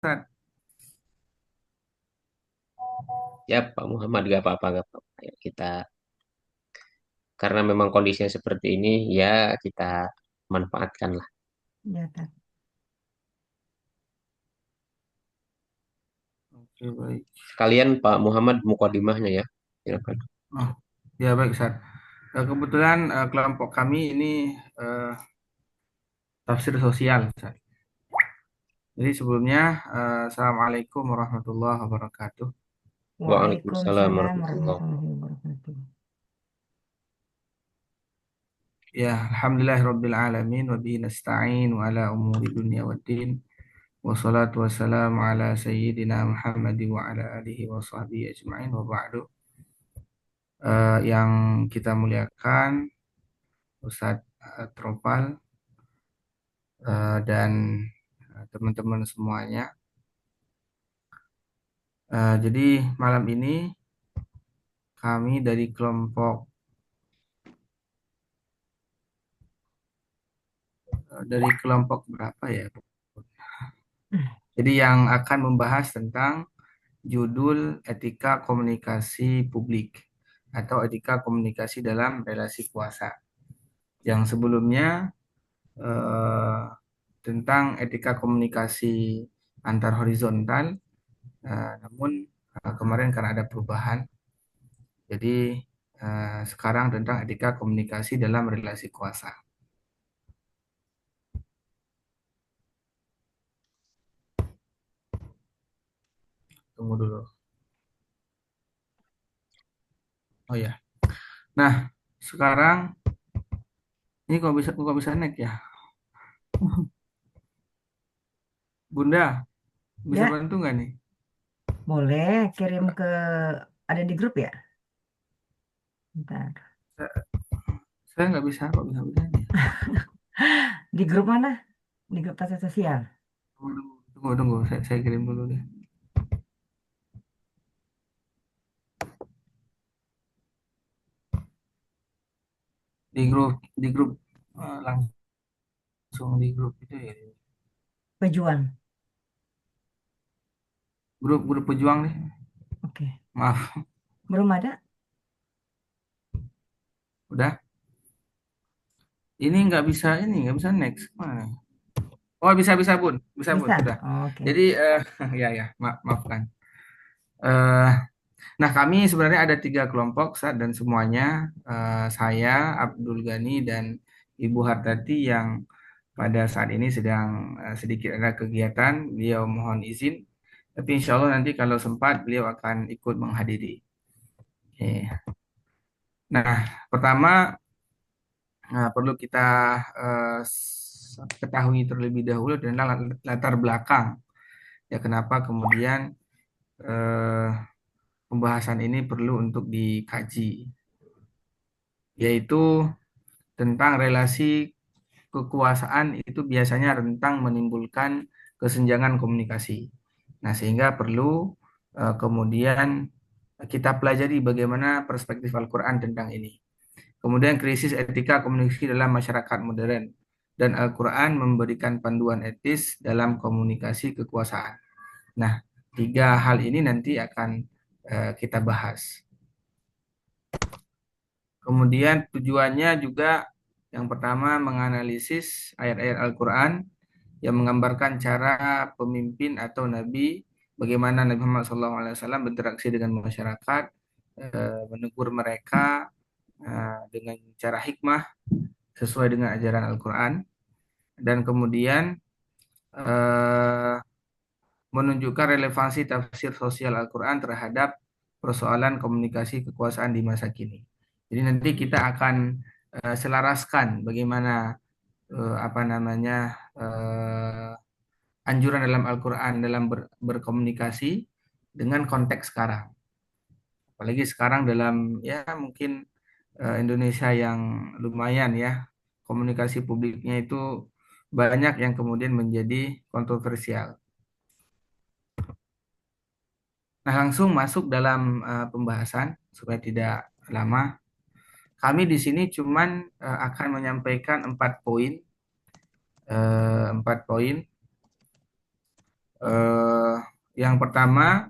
Ustaz. Ya, Pak Muhammad gak apa-apa, gak apa-apa. Ya, kita karena memang kondisinya seperti ini, ya kita manfaatkan lah. Ya, Kak. Oke, baik. Sekalian Pak Muhammad mukadimahnya ya. Silakan. Oh, ya baik, Ustaz. Kebetulan kelompok kami ini tafsir sosial, Ustaz. Jadi sebelumnya, Assalamualaikum warahmatullahi wabarakatuh. Waalaikumsalam Waalaikumsalam warahmatullahi. warahmatullahi wabarakatuh. Ya, alhamdulillahirabbil alamin wa bihi nasta'in wa ala umuri dunya waddin. Wassalatu wassalamu ala sayyidina Muhammad wa ala alihi wa sahbihi ajma'in wa ba'du. Yang kita muliakan Ustadz Tropal dan teman-teman semuanya. Jadi malam ini kami dari kelompok berapa ya? Jadi yang akan membahas tentang judul etika komunikasi publik atau etika komunikasi dalam relasi kuasa. Yang sebelumnya eh, tentang etika komunikasi antar horizontal, namun kemarin karena ada perubahan, jadi sekarang tentang etika komunikasi dalam relasi kuasa. Tunggu dulu. Oh ya. Nah, sekarang ini kok bisa naik ya? Bunda, bisa Ya, bantu nggak nih? boleh kirim ke ada di grup ya? Bentar. Saya, saya nggak bisa kok bisa nih. Di grup mana? Di grup pasar sosial. Tunggu. Saya kirim dulu deh. Di grup langsung di grup itu ya. Pejuang. Grup pejuang nih. Oke. Maaf, Belum ada? udah. Ini nggak bisa next. Mana? Oh, bisa Bun, bisa Bun, Bisa. sudah. Oke. Jadi ya, maafkan. Eh, nah, kami sebenarnya ada 3 kelompok Ustaz, dan semuanya saya Abdul Ghani dan Ibu Hartati yang pada saat ini sedang sedikit ada kegiatan. Beliau mohon izin, tapi insya Allah nanti kalau sempat beliau akan ikut menghadiri. Oke. Nah, pertama perlu kita ketahui terlebih dahulu tentang latar belakang ya kenapa kemudian eh, pembahasan ini perlu untuk dikaji, yaitu tentang relasi kekuasaan itu biasanya rentang menimbulkan kesenjangan komunikasi. Nah, sehingga perlu kemudian kita pelajari bagaimana perspektif Al-Quran tentang ini. Kemudian krisis etika komunikasi dalam masyarakat modern dan Al-Quran memberikan panduan etis dalam komunikasi kekuasaan. Nah, 3 hal ini nanti akan kita bahas. Kemudian tujuannya juga yang pertama menganalisis ayat-ayat Al-Quran yang menggambarkan cara pemimpin atau nabi, bagaimana Nabi Muhammad SAW berinteraksi dengan masyarakat, menegur mereka dengan cara hikmah sesuai dengan ajaran Al-Quran, dan kemudian eh, menunjukkan relevansi tafsir sosial Al-Quran terhadap persoalan komunikasi kekuasaan di masa kini. Jadi nanti kita akan selaraskan bagaimana apa namanya anjuran dalam Al-Quran dalam berkomunikasi dengan konteks sekarang. Apalagi sekarang dalam ya mungkin Indonesia yang lumayan ya, komunikasi publiknya itu banyak yang kemudian menjadi kontroversial. Nah, langsung masuk dalam pembahasan supaya tidak lama. Kami di sini cuman akan menyampaikan 4 poin, Eh, yang pertama,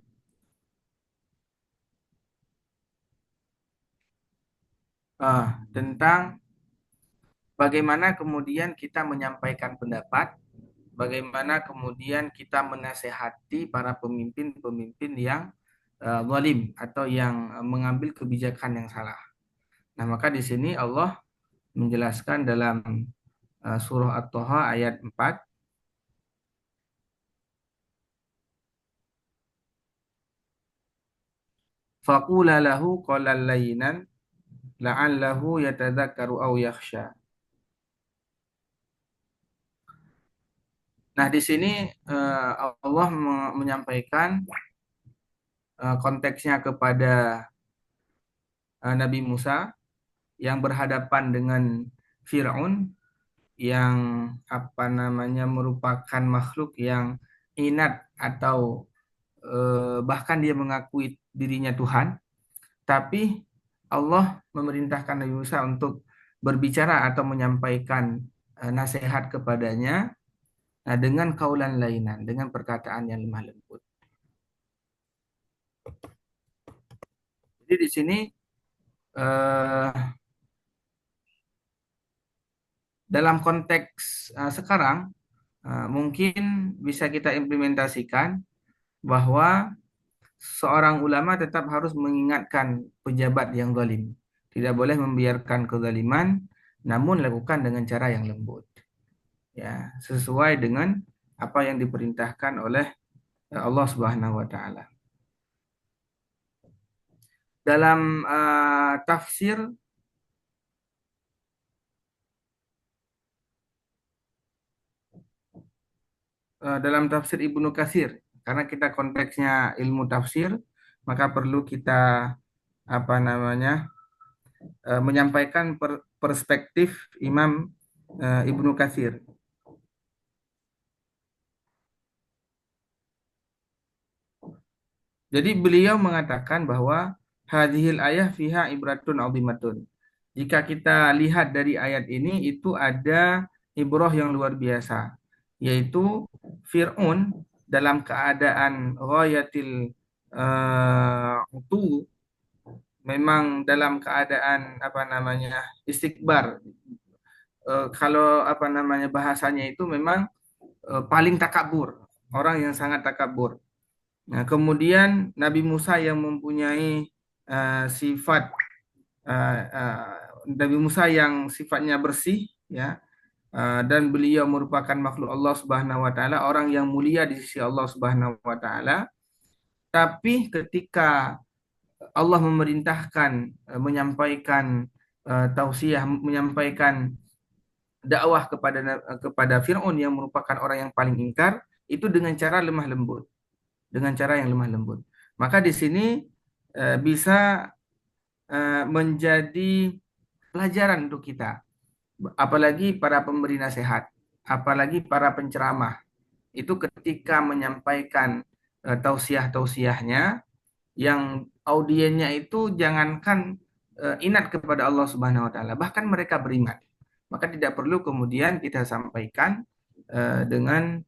tentang bagaimana kemudian kita menyampaikan pendapat, bagaimana kemudian kita menasehati para pemimpin-pemimpin yang zalim atau yang mengambil kebijakan yang salah. Nah, maka di sini Allah menjelaskan dalam surah At-Taha ayat 4, faqula lahu qawlan layyinan la'allahu yatadzakkaru aw yakhsha. Nah, di sini Allah menyampaikan konteksnya kepada Nabi Musa yang berhadapan dengan Firaun yang merupakan makhluk yang inat atau bahkan dia mengakui dirinya Tuhan, tapi Allah memerintahkan Nabi Musa untuk berbicara atau menyampaikan nasihat kepadanya dengan kaulan lainan, dengan perkataan yang lemah lembut. Jadi di sini eh, dalam konteks sekarang mungkin bisa kita implementasikan bahwa seorang ulama tetap harus mengingatkan pejabat yang zalim. Tidak boleh membiarkan kezaliman, namun lakukan dengan cara yang lembut. Ya, sesuai dengan apa yang diperintahkan oleh Allah Subhanahu wa taala. Dalam tafsir dalam tafsir Ibnu Katsir, karena kita konteksnya ilmu tafsir, maka perlu kita apa namanya menyampaikan perspektif Imam Ibnu Katsir. Jadi beliau mengatakan bahwa hadhil ayah fiha ibratun azimatun. Jika kita lihat dari ayat ini itu ada ibrah yang luar biasa, yaitu Fir'aun dalam keadaan ghayatil utu, memang dalam keadaan istikbar. Kalau bahasanya itu memang paling takabur, orang yang sangat takabur. Nah, kemudian Nabi Musa yang mempunyai sifat Nabi Musa yang sifatnya bersih, ya, dan beliau merupakan makhluk Allah Subhanahu wa taala, orang yang mulia di sisi Allah Subhanahu wa taala. Tapi ketika Allah memerintahkan menyampaikan tausiah, menyampaikan dakwah kepada Firaun yang merupakan orang yang paling ingkar, itu dengan cara lemah lembut, dengan cara yang lemah lembut. Maka di sini bisa menjadi pelajaran untuk kita, apalagi para pemberi nasihat, apalagi para penceramah, itu ketika menyampaikan tausiah-tausiahnya, yang audiennya itu jangankan inat kepada Allah Subhanahu wa taala, bahkan mereka beriman. Maka tidak perlu kemudian kita sampaikan dengan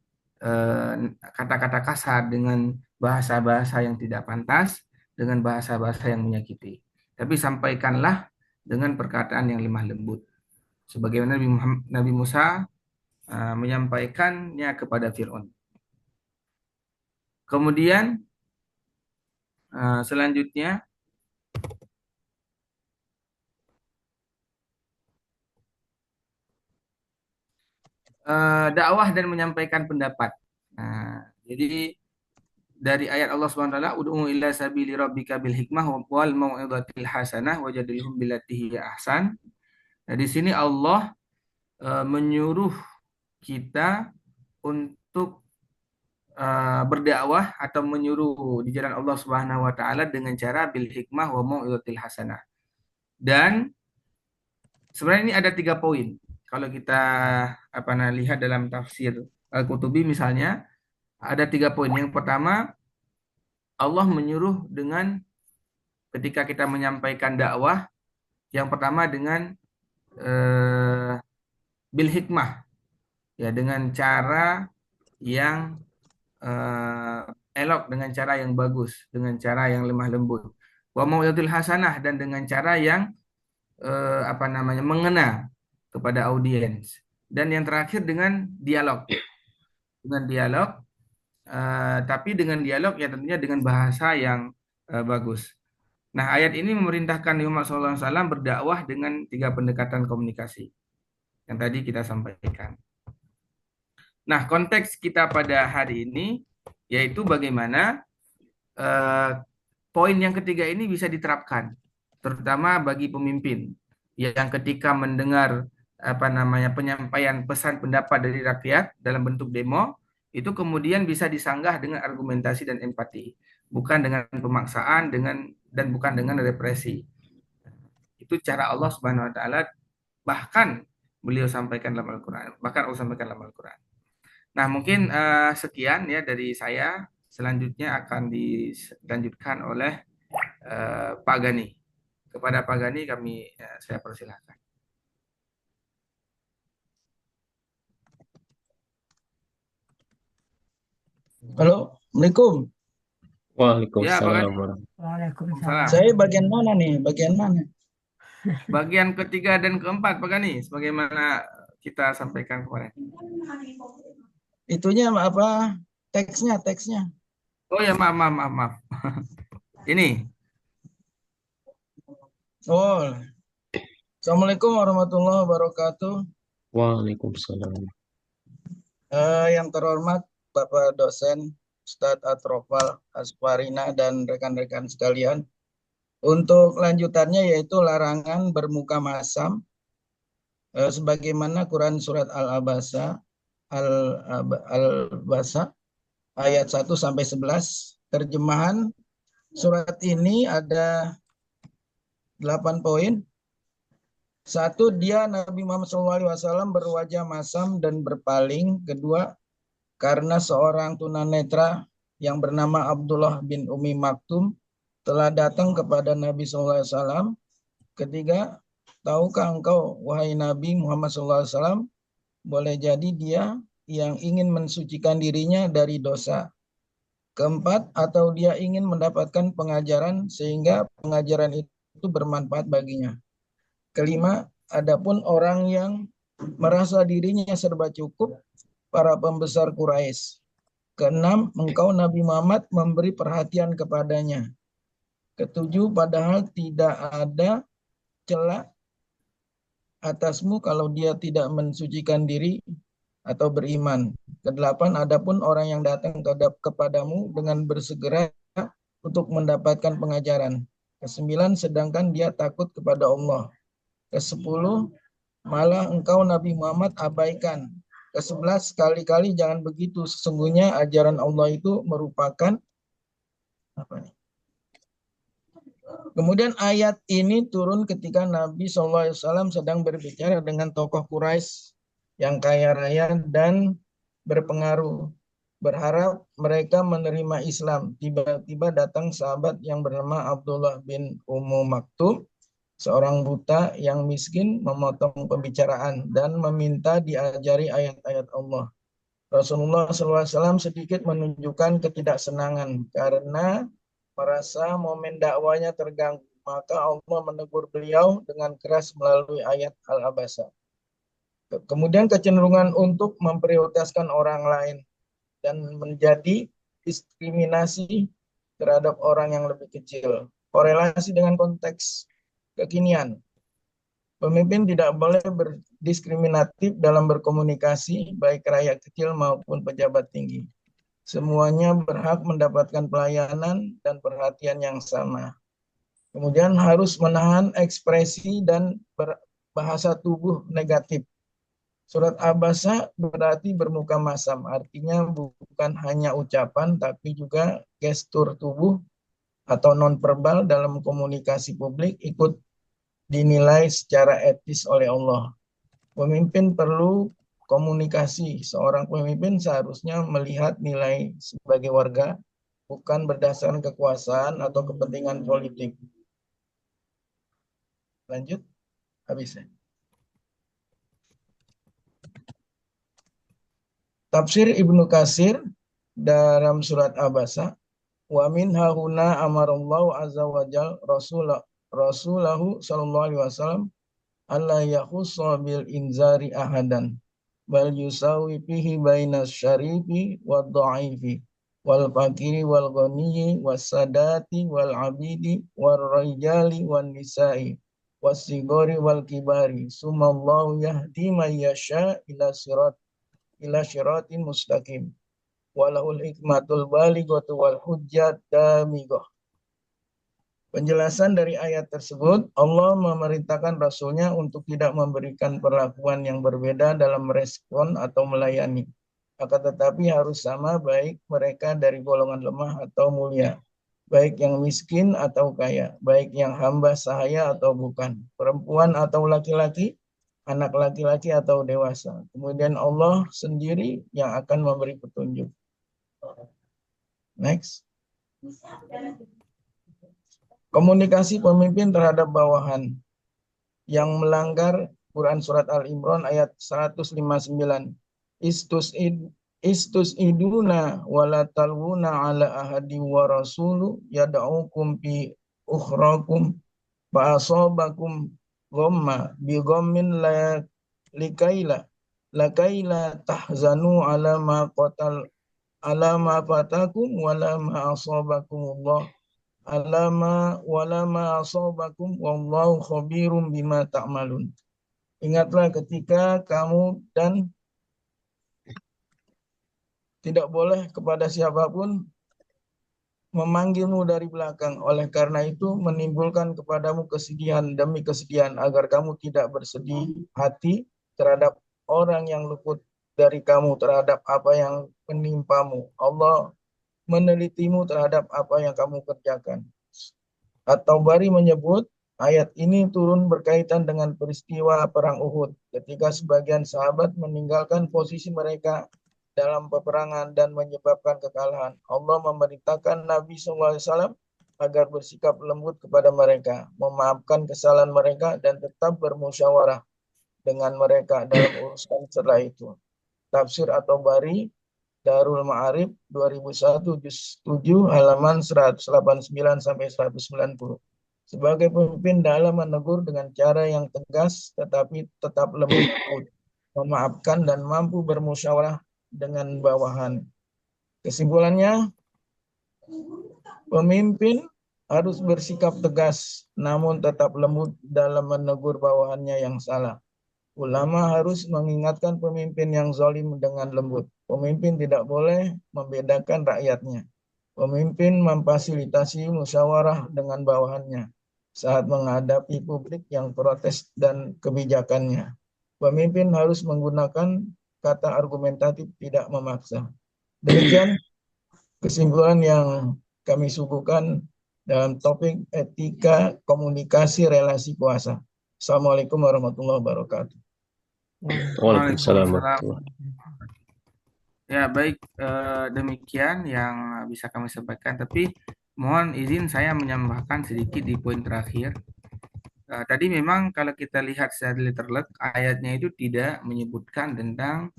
kata-kata kasar, dengan bahasa-bahasa yang tidak pantas, dengan bahasa-bahasa yang menyakiti. Tapi sampaikanlah dengan perkataan yang lemah lembut. Sebagaimana Nabi Musa menyampaikannya kepada Fir'aun. Kemudian selanjutnya dakwah dan menyampaikan pendapat. Nah, jadi dari ayat Allah Subhanahu wa taala, ud'u ila sabili rabbika bil hikmah wal mau'izatil hasanah wajadilhum billati hiya ahsan. Nah, di sini Allah menyuruh kita untuk berdakwah atau menyuruh di jalan Allah Subhanahu wa taala dengan cara bil hikmah wa mau'izatil hasanah. Dan sebenarnya ini ada 3 poin. Kalau kita lihat dalam tafsir Al-Qutubi misalnya, ada 3 poin. Yang pertama, Allah menyuruh dengan ketika kita menyampaikan dakwah, yang pertama dengan bil hikmah, ya, dengan cara yang eh, elok, dengan cara yang bagus, dengan cara yang lemah lembut. Wa mau'izatil hasanah, dan dengan cara yang apa namanya, mengena kepada audiens. Dan yang terakhir dengan dialog, tapi dengan dialog ya tentunya dengan bahasa yang bagus. Nah, ayat ini memerintahkan Muhammad SAW berdakwah dengan 3 pendekatan komunikasi yang tadi kita sampaikan. Nah, konteks kita pada hari ini yaitu bagaimana eh, poin yang ketiga ini bisa diterapkan, terutama bagi pemimpin yang ketika mendengar apa namanya, penyampaian pesan pendapat dari rakyat dalam bentuk demo, itu kemudian bisa disanggah dengan argumentasi dan empati, bukan dengan pemaksaan, dan bukan dengan represi. Itu cara Allah Subhanahu wa taala, bahkan beliau sampaikan dalam Al-Qur'an, bahkan Allah sampaikan dalam Al-Qur'an. Nah, mungkin sekian ya dari saya. Selanjutnya akan dilanjutkan oleh Pak Gani. Kepada Pak Gani saya persilahkan. Halo, Assalamualaikum. Ya, Pak Gani. Waalaikumsalam warahmatullahi Waalaikumsalam. Salam. Saya bagian mana nih? Bagian mana? Bagian ketiga dan keempat, Pak Gani, sebagaimana kita sampaikan kemarin. Itunya apa? Teksnya. Oh ya, maaf. Ini. Oh, Assalamualaikum warahmatullahi wabarakatuh. Waalaikumsalam. Yang terhormat Bapak dosen Ustadz Atrofal Asparina dan rekan-rekan sekalian. Untuk lanjutannya yaitu larangan bermuka masam, sebagaimana Quran surat Al-Abasa Al-Basa ayat 1 sampai 11. Terjemahan surat ini ada 8 poin. 1, dia Nabi Muhammad SAW berwajah masam dan berpaling. 2, karena seorang tunanetra yang bernama Abdullah bin Umi Maktum telah datang kepada Nabi SAW. 3, tahukah engkau wahai Nabi Muhammad SAW, boleh jadi dia yang ingin mensucikan dirinya dari dosa. 4, atau dia ingin mendapatkan pengajaran sehingga pengajaran itu bermanfaat baginya. 5, adapun orang yang merasa dirinya serba cukup, para pembesar Quraisy. 6, engkau Nabi Muhammad memberi perhatian kepadanya. 7, padahal tidak ada celah atasmu kalau dia tidak mensucikan diri atau beriman. 8, adapun orang yang datang kepadamu dengan bersegera untuk mendapatkan pengajaran. 9, sedangkan dia takut kepada Allah. 10, malah engkau Nabi Muhammad abaikan. 11, sekali-kali jangan begitu, sesungguhnya ajaran Allah itu merupakan apa nih? Kemudian ayat ini turun ketika Nabi SAW sedang berbicara dengan tokoh Quraisy yang kaya raya dan berpengaruh, berharap mereka menerima Islam. Tiba-tiba datang sahabat yang bernama Abdullah bin Ummu Maktum, seorang buta yang miskin, memotong pembicaraan dan meminta diajari ayat-ayat Allah. Rasulullah SAW sedikit menunjukkan ketidaksenangan karena merasa momen dakwanya terganggu. Maka Allah menegur beliau dengan keras melalui ayat Al-Abasa. Kemudian kecenderungan untuk memprioritaskan orang lain dan menjadi diskriminasi terhadap orang yang lebih kecil. Korelasi dengan konteks kekinian. Pemimpin tidak boleh berdiskriminatif dalam berkomunikasi, baik rakyat kecil maupun pejabat tinggi. Semuanya berhak mendapatkan pelayanan dan perhatian yang sama. Kemudian harus menahan ekspresi dan bahasa tubuh negatif. Surat Abasa berarti bermuka masam, artinya bukan hanya ucapan tapi juga gestur tubuh atau nonverbal dalam komunikasi publik ikut dinilai secara etis oleh Allah. Pemimpin perlu komunikasi. Seorang pemimpin seharusnya melihat nilai sebagai warga, bukan berdasarkan kekuasaan atau kepentingan politik. Lanjut, habis ya. Tafsir Ibnu Katsir dalam surat Abasa. Wa min hahuna amarallahu azza wa jal rasulahu sallallahu alaihi wasallam alla yakhussa bil inzari ahadan bal yusawi fihi baina syarifi wad dha'ifi wal fakiri wal ghaniyyi was sadati wal abidi war rijali wan nisa'i was sigori wal kibari sumallahu yahdi man yasha ila siratin mustaqim walahul hikmatul balighatu wal hujjat damighah. Penjelasan dari ayat tersebut, Allah memerintahkan Rasulnya untuk tidak memberikan perlakuan yang berbeda dalam merespon atau melayani. Akan tetapi harus sama baik mereka dari golongan lemah atau mulia, baik yang miskin atau kaya, baik yang hamba sahaya atau bukan, perempuan atau laki-laki, anak laki-laki atau dewasa. Kemudian Allah sendiri yang akan memberi petunjuk. Next. Komunikasi pemimpin terhadap bawahan yang melanggar Quran Surat Al-Imran ayat 159. Istus iduna wala talwuna ala ahadi wa rasulu yada'ukum fi ukhrakum fa'asobakum gomma bi gommin lakaila tahzanu ala ma fatakum wala ma asobakumullah alama walama asobakum wallahu khabirum bima ta'malun. Ingatlah ketika kamu dan tidak boleh kepada siapapun memanggilmu dari belakang. Oleh karena itu menimbulkan kepadamu kesedihan demi kesedihan agar kamu tidak bersedih hati terhadap orang yang luput dari kamu terhadap apa yang menimpamu. Allah menelitimu terhadap apa yang kamu kerjakan. At-Tabari menyebut ayat ini turun berkaitan dengan peristiwa Perang Uhud ketika sebagian sahabat meninggalkan posisi mereka dalam peperangan dan menyebabkan kekalahan. Allah memerintahkan Nabi SAW agar bersikap lembut kepada mereka, memaafkan kesalahan mereka dan tetap bermusyawarah dengan mereka dalam urusan setelah itu. Tafsir At-Tabari Darul Ma'arif 2001 juz 7 halaman 189 sampai 190. Sebagai pemimpin dalam menegur dengan cara yang tegas tetapi tetap lembut, memaafkan dan mampu bermusyawarah dengan bawahan. Kesimpulannya, pemimpin harus bersikap tegas namun tetap lembut dalam menegur bawahannya yang salah. Ulama harus mengingatkan pemimpin yang zalim dengan lembut. Pemimpin tidak boleh membedakan rakyatnya. Pemimpin memfasilitasi musyawarah dengan bawahannya saat menghadapi publik yang protes dan kebijakannya. Pemimpin harus menggunakan kata argumentatif, tidak memaksa. Demikian kesimpulan yang kami suguhkan dalam topik etika komunikasi relasi kuasa. Assalamualaikum warahmatullahi wabarakatuh. Waalaikumsalam. Waalaikumsalam. Ya, baik, demikian yang bisa kami sampaikan. Tapi mohon izin saya menambahkan sedikit di poin terakhir. Tadi memang kalau kita lihat secara letterlek, ayatnya itu tidak menyebutkan tentang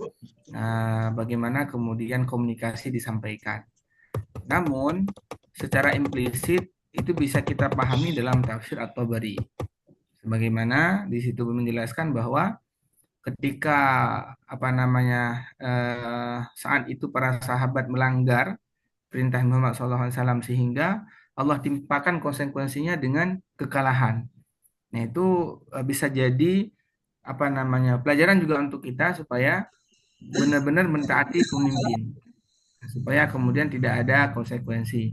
bagaimana kemudian komunikasi disampaikan. Namun, secara implisit itu bisa kita pahami dalam tafsir At-Tabari. Sebagaimana di situ menjelaskan bahwa ketika saat itu para sahabat melanggar perintah Muhammad SAW sehingga Allah timpakan konsekuensinya dengan kekalahan. Nah, itu bisa jadi pelajaran juga untuk kita supaya benar-benar mentaati pemimpin supaya kemudian tidak ada konsekuensi.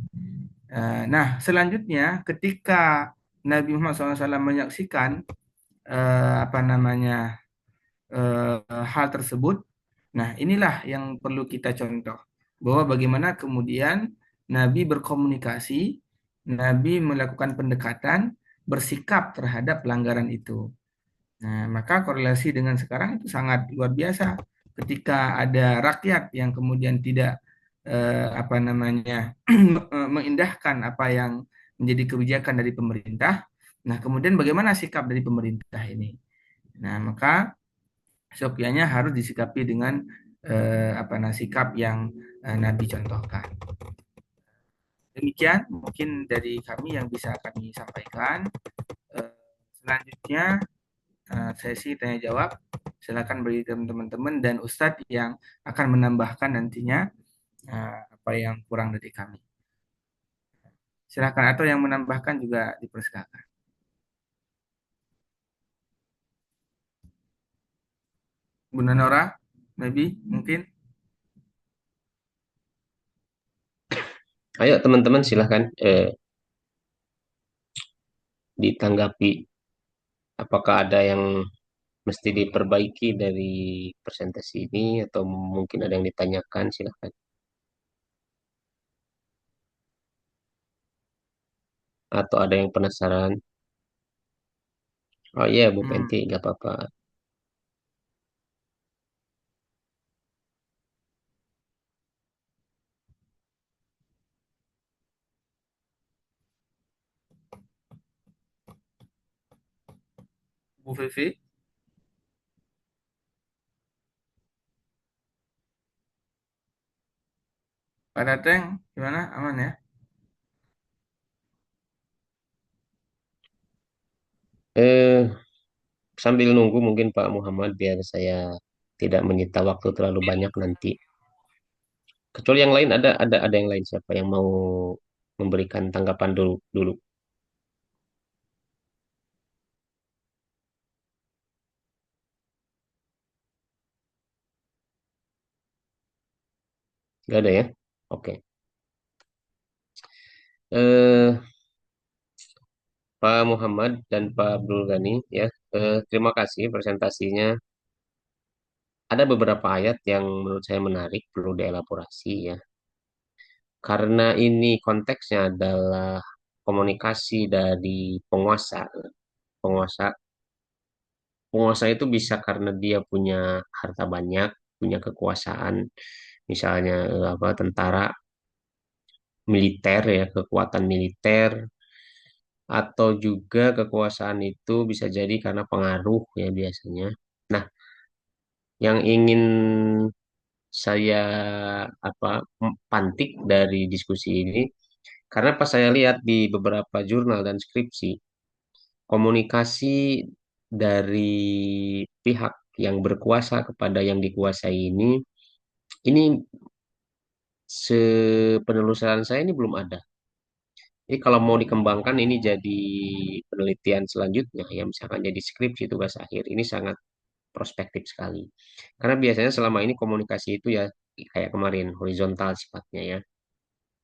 Nah, selanjutnya ketika Nabi Muhammad SAW menyaksikan hal tersebut, nah inilah yang perlu kita contoh bahwa bagaimana kemudian Nabi berkomunikasi, Nabi melakukan pendekatan, bersikap terhadap pelanggaran itu. Nah, maka korelasi dengan sekarang itu sangat luar biasa. Ketika ada rakyat yang kemudian tidak mengindahkan apa yang menjadi kebijakan dari pemerintah, nah kemudian bagaimana sikap dari pemerintah ini? Nah, maka seyogyanya harus disikapi dengan sikap yang Nabi contohkan. Demikian mungkin dari kami yang bisa kami sampaikan. Eh, Selanjutnya sesi tanya jawab. Silakan bagi teman-teman dan Ustadz yang akan menambahkan nantinya apa yang kurang dari kami. Silakan atau yang menambahkan juga dipersilakan. Bunda Nora, maybe mungkin. Ayo teman-teman silahkan ditanggapi. Apakah ada yang mesti diperbaiki dari presentasi ini atau mungkin ada yang ditanyakan, silahkan. Atau ada yang penasaran? Oh iya, Bu Hmm, Penti, nggak apa-apa. Bu Vivi, Pak Dateng, gimana? Aman ya? Eh, Sambil nunggu mungkin Pak Muhammad biar saya tidak menyita waktu terlalu banyak nanti. Kecuali yang lain ada yang lain siapa yang mau memberikan tanggapan dulu dulu. Nggak ada ya? Oke. Eh, Pak Muhammad dan Pak Abdul Ghani ya. Terima kasih presentasinya. Ada beberapa ayat yang menurut saya menarik perlu dielaborasi ya. Karena ini konteksnya adalah komunikasi dari penguasa. Penguasa penguasa itu bisa karena dia punya harta banyak, punya kekuasaan, misalnya apa tentara, militer ya, kekuatan militer, atau juga kekuasaan itu bisa jadi karena pengaruh ya biasanya. Nah, yang ingin saya apa pantik dari diskusi ini karena pas saya lihat di beberapa jurnal dan skripsi, komunikasi dari pihak yang berkuasa kepada yang dikuasai ini sepenelusuran saya ini belum ada. Jadi kalau mau dikembangkan ini jadi penelitian selanjutnya, ya misalkan jadi skripsi tugas akhir, ini sangat prospektif sekali. Karena biasanya selama ini komunikasi itu ya kayak kemarin horizontal sifatnya ya,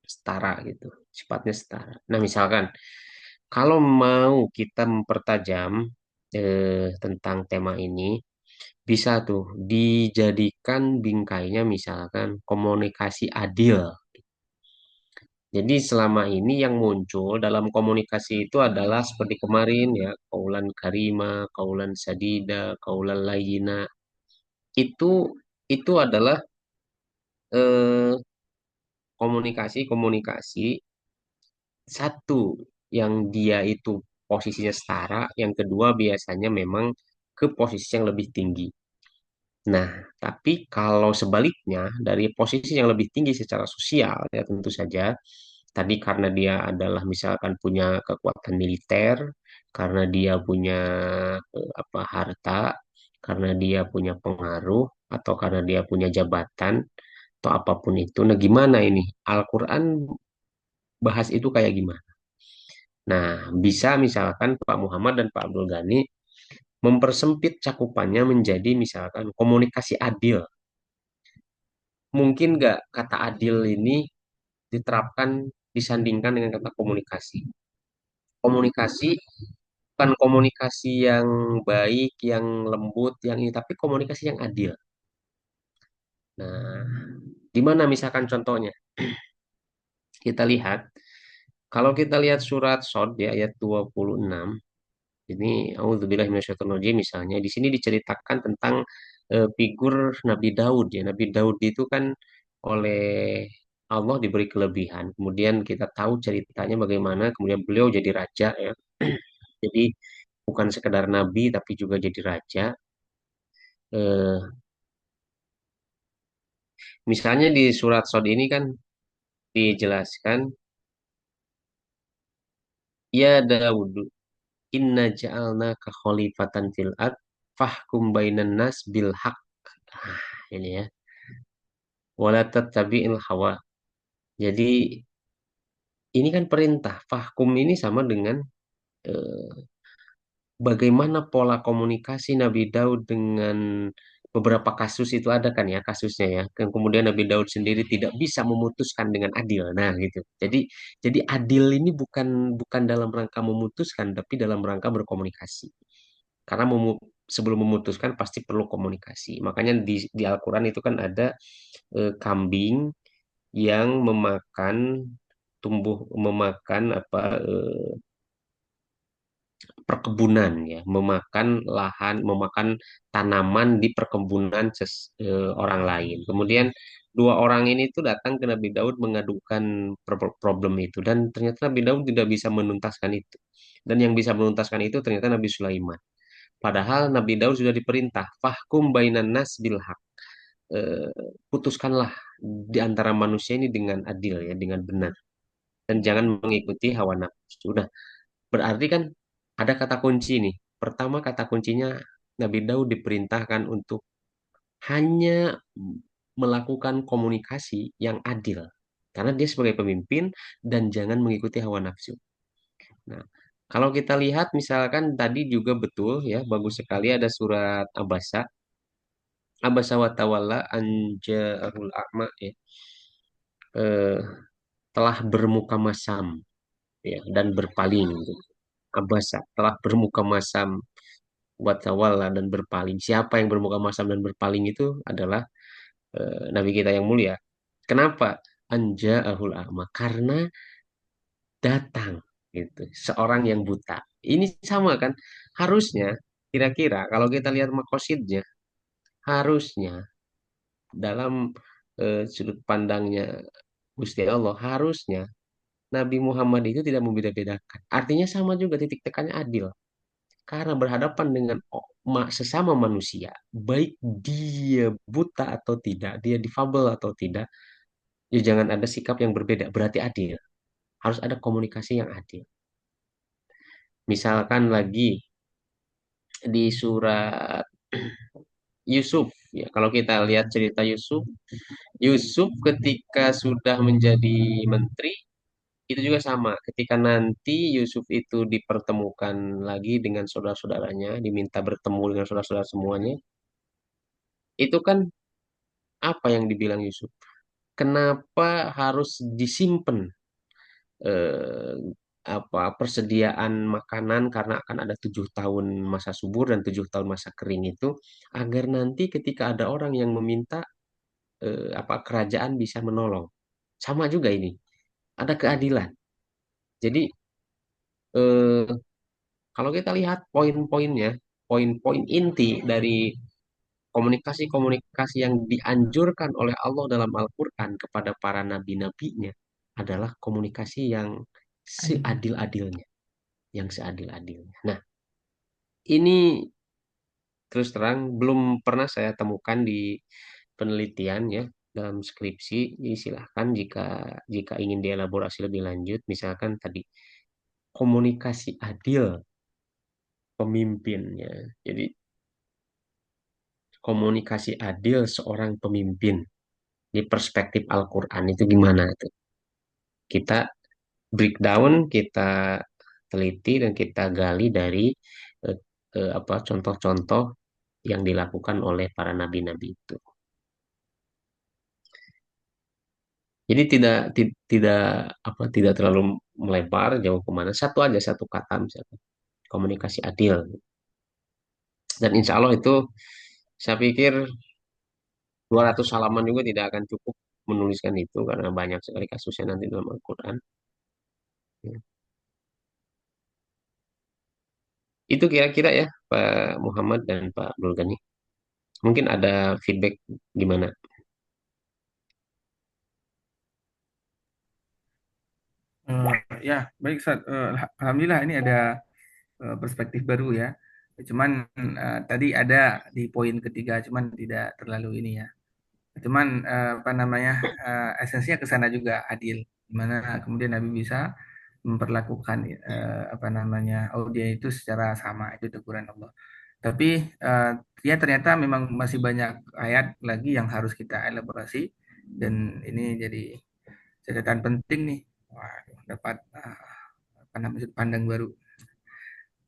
setara gitu, sifatnya setara. Nah misalkan kalau mau kita mempertajam tentang tema ini, bisa tuh dijadikan bingkainya misalkan komunikasi adil. Jadi selama ini yang muncul dalam komunikasi itu adalah seperti kemarin ya, kaulan karima, kaulan sadida, kaulan layyina. Itu itu adalah eh, komunikasi-komunikasi satu yang dia itu posisinya setara, yang kedua biasanya memang ke posisi yang lebih tinggi. Nah, tapi kalau sebaliknya dari posisi yang lebih tinggi secara sosial ya tentu saja tadi karena dia adalah misalkan punya kekuatan militer, karena dia punya apa harta, karena dia punya pengaruh atau karena dia punya jabatan atau apapun itu. Nah, gimana ini? Al-Qur'an bahas itu kayak gimana? Nah, bisa misalkan Pak Muhammad dan Pak Abdul Ghani mempersempit cakupannya menjadi misalkan komunikasi adil. Mungkin nggak kata adil ini diterapkan disandingkan dengan kata komunikasi. Komunikasi bukan komunikasi yang baik, yang lembut, yang ini, tapi komunikasi yang adil. Nah, di mana misalkan contohnya? Kita lihat, kalau kita lihat surat Shod ya ayat 26, ini auzubillahi minasyaitonirrajim misalnya, di sini diceritakan tentang figur Nabi Daud ya. Nabi Daud itu kan oleh Allah diberi kelebihan. Kemudian kita tahu ceritanya bagaimana kemudian beliau jadi raja ya. Jadi bukan sekedar nabi tapi juga jadi raja. Eh, Misalnya di surat Shad ini kan dijelaskan, ya Daud, inna ja'alnaka khalifatan fil ard fahkum bainan nas bil haq. Ah, ini ya. Wala tattabi'il hawa. Jadi ini kan perintah. Fahkum ini sama dengan eh, bagaimana pola komunikasi Nabi Daud dengan beberapa kasus itu ada kan ya kasusnya ya. Kemudian Nabi Daud sendiri tidak bisa memutuskan dengan adil. Nah, gitu. Jadi adil ini bukan dalam rangka memutuskan tapi dalam rangka berkomunikasi. Karena sebelum memutuskan pasti perlu komunikasi. Makanya di Al-Qur'an itu kan ada kambing yang memakan apa perkebunan ya, memakan lahan, memakan tanaman di perkebunan orang lain. Kemudian dua orang ini tuh datang ke Nabi Daud mengadukan problem itu dan ternyata Nabi Daud tidak bisa menuntaskan itu. Dan yang bisa menuntaskan itu ternyata Nabi Sulaiman. Padahal Nabi Daud sudah diperintah, fahkum bainan nas bil haq. Eh, Putuskanlah di antara manusia ini dengan adil ya, dengan benar dan jangan mengikuti hawa nafsu. Sudah. Berarti kan ada kata kunci nih. Pertama kata kuncinya Nabi Daud diperintahkan untuk hanya melakukan komunikasi yang adil. Karena dia sebagai pemimpin dan jangan mengikuti hawa nafsu. Nah, kalau kita lihat misalkan tadi juga betul ya, bagus sekali ada surat Abasa. Abasa wa tawalla anja'ahul a'ma ya. Eh, Telah bermuka masam ya dan berpaling. Abasa telah bermuka masam watawalla dan berpaling. Siapa yang bermuka masam dan berpaling itu adalah Nabi kita yang mulia. Kenapa? Anja'ahul a'ma. Karena datang gitu seorang yang buta. Ini sama kan? Harusnya kira-kira kalau kita lihat makosidnya harusnya dalam sudut pandangnya Gusti Allah harusnya Nabi Muhammad itu tidak membeda-bedakan. Artinya sama juga titik tekannya adil. Karena berhadapan dengan sesama manusia, baik dia buta atau tidak, dia difabel atau tidak, ya jangan ada sikap yang berbeda, berarti adil. Harus ada komunikasi yang adil. Misalkan lagi di surat Yusuf, ya kalau kita lihat cerita Yusuf, Yusuf ketika sudah menjadi menteri, itu juga sama. Ketika nanti Yusuf itu dipertemukan lagi dengan saudara-saudaranya, diminta bertemu dengan saudara-saudara semuanya, itu kan apa yang dibilang Yusuf? Kenapa harus disimpan eh, persediaan makanan karena akan ada 7 tahun masa subur dan 7 tahun masa kering itu agar nanti ketika ada orang yang meminta kerajaan bisa menolong. Sama juga ini, ada keadilan. Jadi eh, kalau kita lihat poin-poinnya, poin-poin inti dari komunikasi-komunikasi yang dianjurkan oleh Allah dalam Al-Quran kepada para nabi-nabinya adalah komunikasi yang Adil. seadil-adilnya, yang seadil-adilnya. Nah, ini terus terang belum pernah saya temukan di penelitian ya dalam skripsi. Jadi silahkan jika jika ingin dielaborasi lebih lanjut, misalkan tadi komunikasi adil pemimpinnya. Jadi komunikasi adil seorang pemimpin di perspektif Al-Quran itu gimana tuh? Kita breakdown, kita teliti dan kita gali dari contoh-contoh yang dilakukan oleh para nabi-nabi itu. Jadi tidak tidak terlalu melebar jauh kemana. Satu aja satu kata misalkan komunikasi adil. Dan insya Allah itu saya pikir 200 halaman juga tidak akan cukup menuliskan itu karena banyak sekali kasusnya nanti dalam Al-Quran. Itu kira-kira ya Pak Muhammad dan Pak Abdul Ghani. Mungkin ada feedback gimana? Eh, ya, baik Ustaz. Alhamdulillah ini ada perspektif baru ya. Cuman tadi ada di poin ketiga, cuman tidak terlalu ini ya. Cuman apa namanya esensinya ke sana juga adil, dimana kemudian Nabi bisa memperlakukan apa namanya audiens itu secara sama, itu teguran Allah. Tapi eh, ya ternyata memang masih banyak ayat lagi yang harus kita elaborasi, dan ini jadi catatan penting nih. Waduh, dapat apa namanya sudut pandang baru.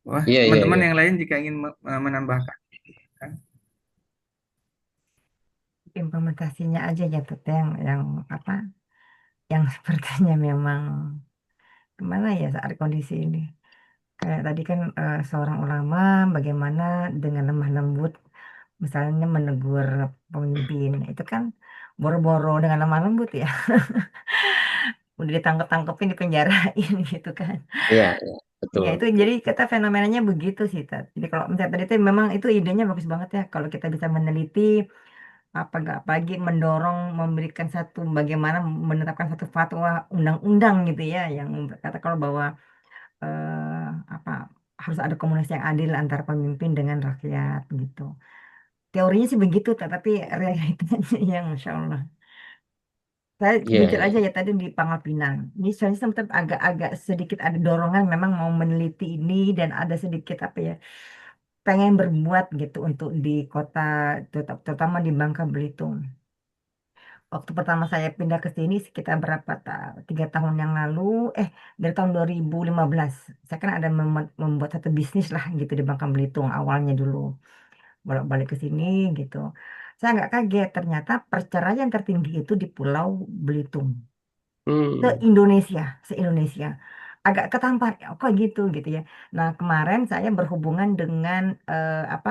Wah, Iya, iya, teman-teman iya. yang lain jika ingin menambahkan, kan? Implementasinya aja ya tuh yang apa yang sepertinya memang gimana ya saat kondisi ini. Kayak tadi kan seorang ulama bagaimana dengan lemah lembut misalnya menegur pemimpin itu kan boro-boro dengan lemah lembut ya. Udah ditangkep-tangkepin dipenjarain gitu kan. Iya, iya, Ya betul. itu jadi kita fenomenanya begitu sih Tat. Jadi kalau misalnya tadi itu memang itu idenya bagus banget ya kalau kita bisa meneliti apa nggak pagi mendorong memberikan satu bagaimana menetapkan satu fatwa undang-undang gitu ya yang berkata kalau bahwa apa harus ada komunikasi yang adil antara pemimpin dengan rakyat gitu. Teorinya sih begitu, tapi realitanya yang Masya Allah. Saya Iya, jujur iya. aja ya tadi di Pangkal Pinang. Ini saya sempat agak-agak sedikit ada dorongan memang mau meneliti ini dan ada sedikit apa ya pengen berbuat gitu untuk di kota terutama di Bangka Belitung. Waktu pertama saya pindah ke sini sekitar berapa 3 tahun yang lalu, dari tahun 2015, saya kan ada membuat satu bisnis lah gitu di Bangka Belitung awalnya dulu, bolak-balik ke sini gitu. Saya nggak kaget ternyata perceraian tertinggi itu di Pulau Belitung Hmm, se Indonesia. Agak ketampar, ya, kok gitu ya. Nah kemarin saya berhubungan dengan apa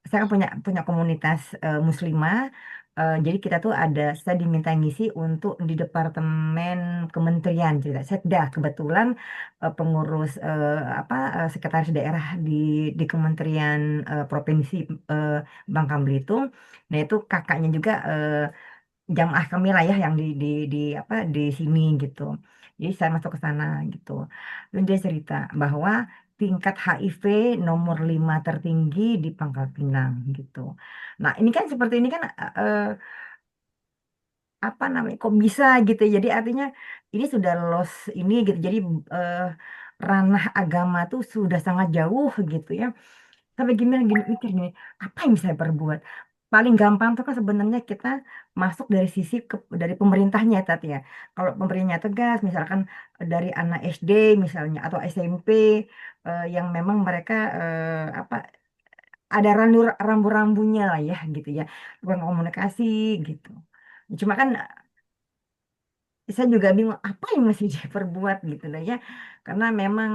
saya kan punya komunitas muslimah. Jadi kita tuh saya diminta ngisi untuk di departemen kementerian cerita. Saya dah kebetulan pengurus apa sekretaris daerah di Kementerian Provinsi eh, Bangka Belitung. Nah itu kakaknya juga jamaah kami lah ya yang di apa di sini gitu. Jadi saya masuk ke sana gitu. Dan dia cerita bahwa tingkat HIV nomor 5 tertinggi di Pangkal Pinang gitu. Nah, ini kan seperti ini kan eh, apa namanya kok bisa gitu. Jadi artinya ini sudah lost ini gitu. Jadi eh, ranah agama tuh sudah sangat jauh gitu ya. Sampai gimana gini mikir gini, apa yang bisa saya perbuat? Paling gampang tuh kan sebenarnya kita masuk dari sisi dari pemerintahnya tadi ya. Kalau pemerintahnya tegas, misalkan dari anak SD misalnya atau SMP yang memang mereka apa ada rambu-rambunya lah ya gitu ya, ruang komunikasi gitu. Cuma kan saya juga bingung apa yang masih dia perbuat gitu lah ya, karena memang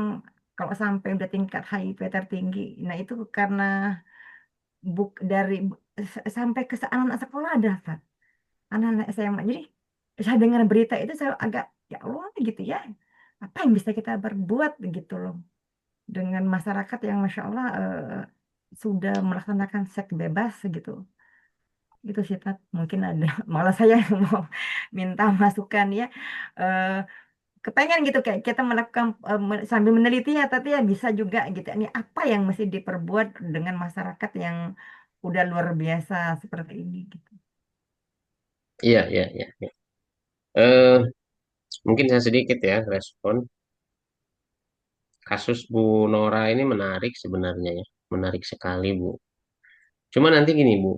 kalau sampai udah tingkat HIV tertinggi, nah itu karena dari sampai ke anak-anak sekolah ada Fat. Anak-anak SMA. Jadi saya dengar berita itu saya agak ya Allah gitu ya. Apa yang bisa kita berbuat gitu loh dengan masyarakat yang Masya Allah sudah melaksanakan seks bebas gitu. Itu sih Tat. Mungkin ada malah saya yang mau minta masukan ya. Eh, Kepengen gitu kayak kita melakukan sambil meneliti ya tapi ya bisa juga gitu. Ini apa yang mesti diperbuat dengan masyarakat yang udah luar biasa seperti ini gitu. iya, iya, iya, iya. Eh, Mungkin saya sedikit ya respon. Kasus Bu Nora ini menarik sebenarnya ya. Menarik sekali, Bu. Cuma nanti gini, Bu.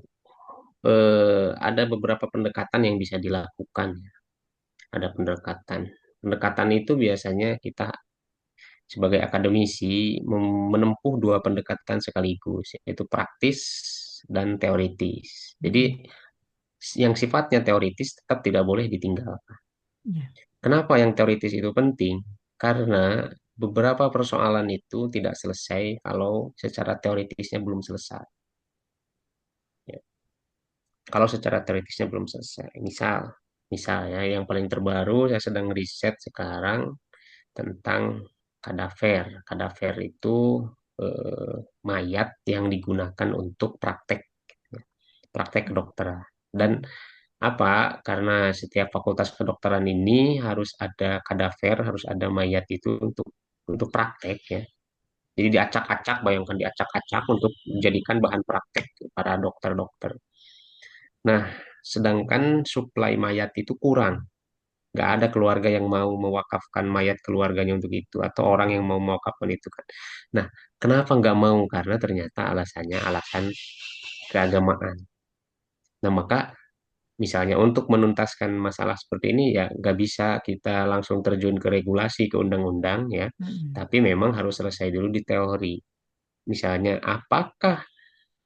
Ada beberapa pendekatan yang bisa dilakukan. Ada pendekatan. Pendekatan itu biasanya kita sebagai akademisi menempuh dua pendekatan sekaligus, yaitu praktis dan teoritis. Jadi Mm-mm. yang sifatnya teoritis tetap tidak boleh ditinggalkan. Iya. Kenapa yang teoritis itu penting? Karena beberapa persoalan itu tidak selesai kalau secara teoritisnya belum selesai. Ya. Kalau secara teoritisnya belum selesai. Misalnya yang paling terbaru saya sedang riset sekarang tentang kadaver. Kadaver itu eh, mayat yang digunakan untuk praktek kedokteran. Dan apa? Karena setiap fakultas kedokteran ini harus ada kadaver, harus ada mayat itu untuk praktek ya. Jadi diacak-acak, bayangkan diacak-acak untuk menjadikan bahan praktek para dokter-dokter. Nah, sedangkan suplai mayat itu kurang. Nggak ada keluarga yang mau mewakafkan mayat keluarganya untuk itu, atau orang yang mau mewakafkan itu kan. Nah, kenapa nggak mau? Karena ternyata alasannya alasan keagamaan. Nah, maka misalnya untuk menuntaskan masalah seperti ini ya nggak bisa kita langsung terjun ke regulasi, ke undang-undang ya, Mm-mm. tapi memang harus selesai dulu di teori. Misalnya, apakah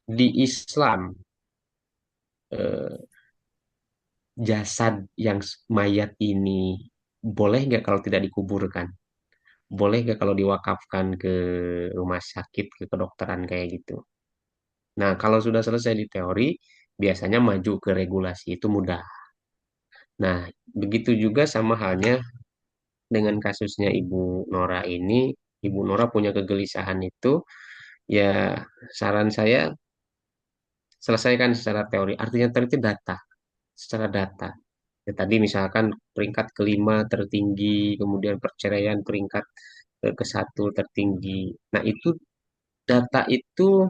di Islam eh, jasad yang mayat ini boleh nggak kalau tidak dikuburkan? Boleh nggak kalau diwakafkan ke rumah sakit, ke kedokteran kayak gitu? Nah, kalau sudah selesai di teori, biasanya maju ke regulasi itu mudah. Nah, begitu juga sama halnya dengan kasusnya Ibu Nora ini. Ibu Nora punya kegelisahan itu, ya saran saya selesaikan secara teori. Artinya teori itu data, secara data. Ya, tadi misalkan peringkat kelima tertinggi, kemudian perceraian peringkat ke satu tertinggi. Nah, itu data itu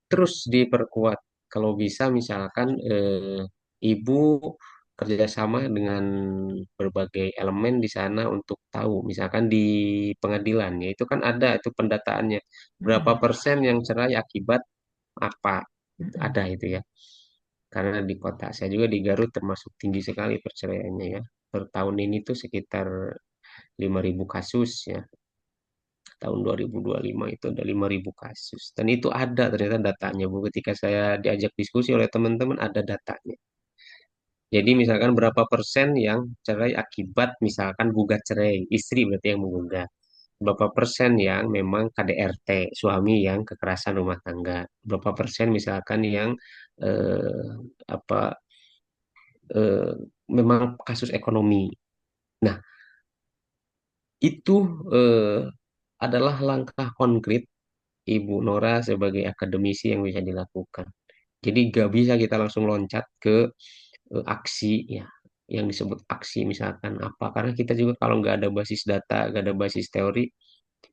terus diperkuat. Kalau bisa misalkan ibu kerjasama dengan berbagai elemen di sana untuk tahu, misalkan di pengadilan, ya itu kan ada itu pendataannya. Berapa Mm-mm. persen yang cerai akibat apa? Itu Mm-mm. ada itu ya. Karena di kota saya juga di Garut termasuk tinggi sekali perceraiannya ya. Per tahun ini tuh sekitar 5.000 kasus ya. Tahun 2025 itu ada 5.000 kasus. Dan itu ada ternyata datanya, Bu. Ketika saya diajak diskusi oleh teman-teman, ada datanya. Jadi misalkan berapa persen yang cerai akibat misalkan gugat cerai, istri berarti yang menggugat. Berapa persen yang memang KDRT, suami yang kekerasan rumah tangga. Berapa persen misalkan yang eh, apa eh, memang kasus ekonomi. Nah, itu eh, adalah langkah konkret Ibu Nora sebagai akademisi yang bisa dilakukan. Jadi gak bisa kita langsung loncat ke aksi ya, yang disebut aksi misalkan apa. Karena kita juga kalau nggak ada basis data, nggak ada basis teori,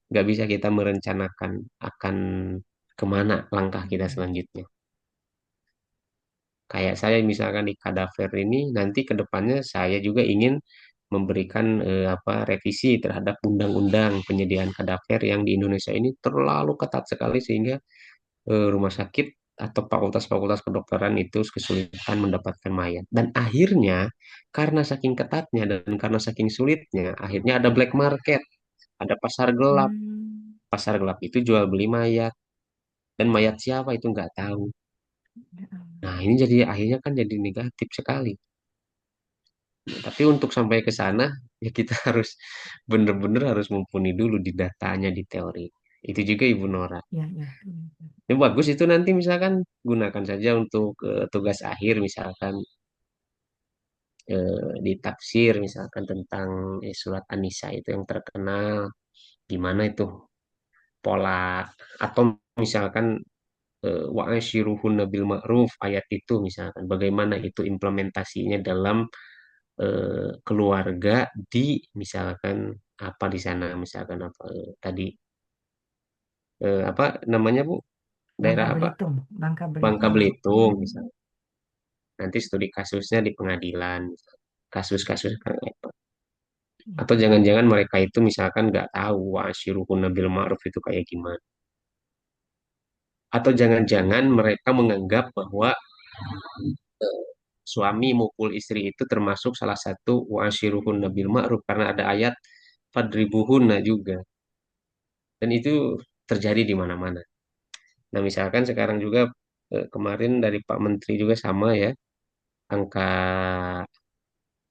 nggak bisa kita merencanakan akan kemana langkah kita selanjutnya. Kayak saya misalkan di Kadaver ini, nanti ke depannya saya juga ingin memberikan revisi terhadap undang-undang penyediaan Kadaver yang di Indonesia ini terlalu ketat sekali sehingga rumah sakit atau fakultas-fakultas kedokteran itu kesulitan mendapatkan mayat. Dan akhirnya karena saking ketatnya dan karena saking sulitnya, akhirnya ada black market, ada pasar gelap. Hmm. Pasar gelap itu jual beli mayat dan mayat siapa itu nggak tahu. Ya Allah. Nah, ini jadi akhirnya kan jadi negatif sekali. Nah, tapi untuk sampai ke sana ya kita harus bener-bener harus mumpuni dulu di datanya, di teori. Itu juga Ibu Nora. Ya, ya. Ya. Ini bagus itu nanti misalkan gunakan saja untuk tugas akhir misalkan di tafsir misalkan tentang surat An-Nisa itu yang terkenal gimana itu pola, atau misalkan wa ashiruhunna bil ma'ruf ayat itu misalkan bagaimana itu implementasinya dalam keluarga di misalkan apa di sana misalkan apa tadi apa namanya Bu, Bangka daerah apa, Belitung, Bangka Bangka Belitung. Belitung misalnya, nanti studi kasusnya di pengadilan misalkan. Kasus-kasus atau jangan-jangan mereka itu misalkan nggak tahu wa asyiruhunna bil ma'ruf itu kayak gimana. Atau jangan-jangan mereka menganggap bahwa suami mukul istri itu termasuk salah satu wa asyiruhunna bil ma'ruf karena ada ayat fadribuhunna juga. Dan itu terjadi di mana-mana. Nah, misalkan sekarang juga kemarin dari Pak Menteri juga sama ya, angka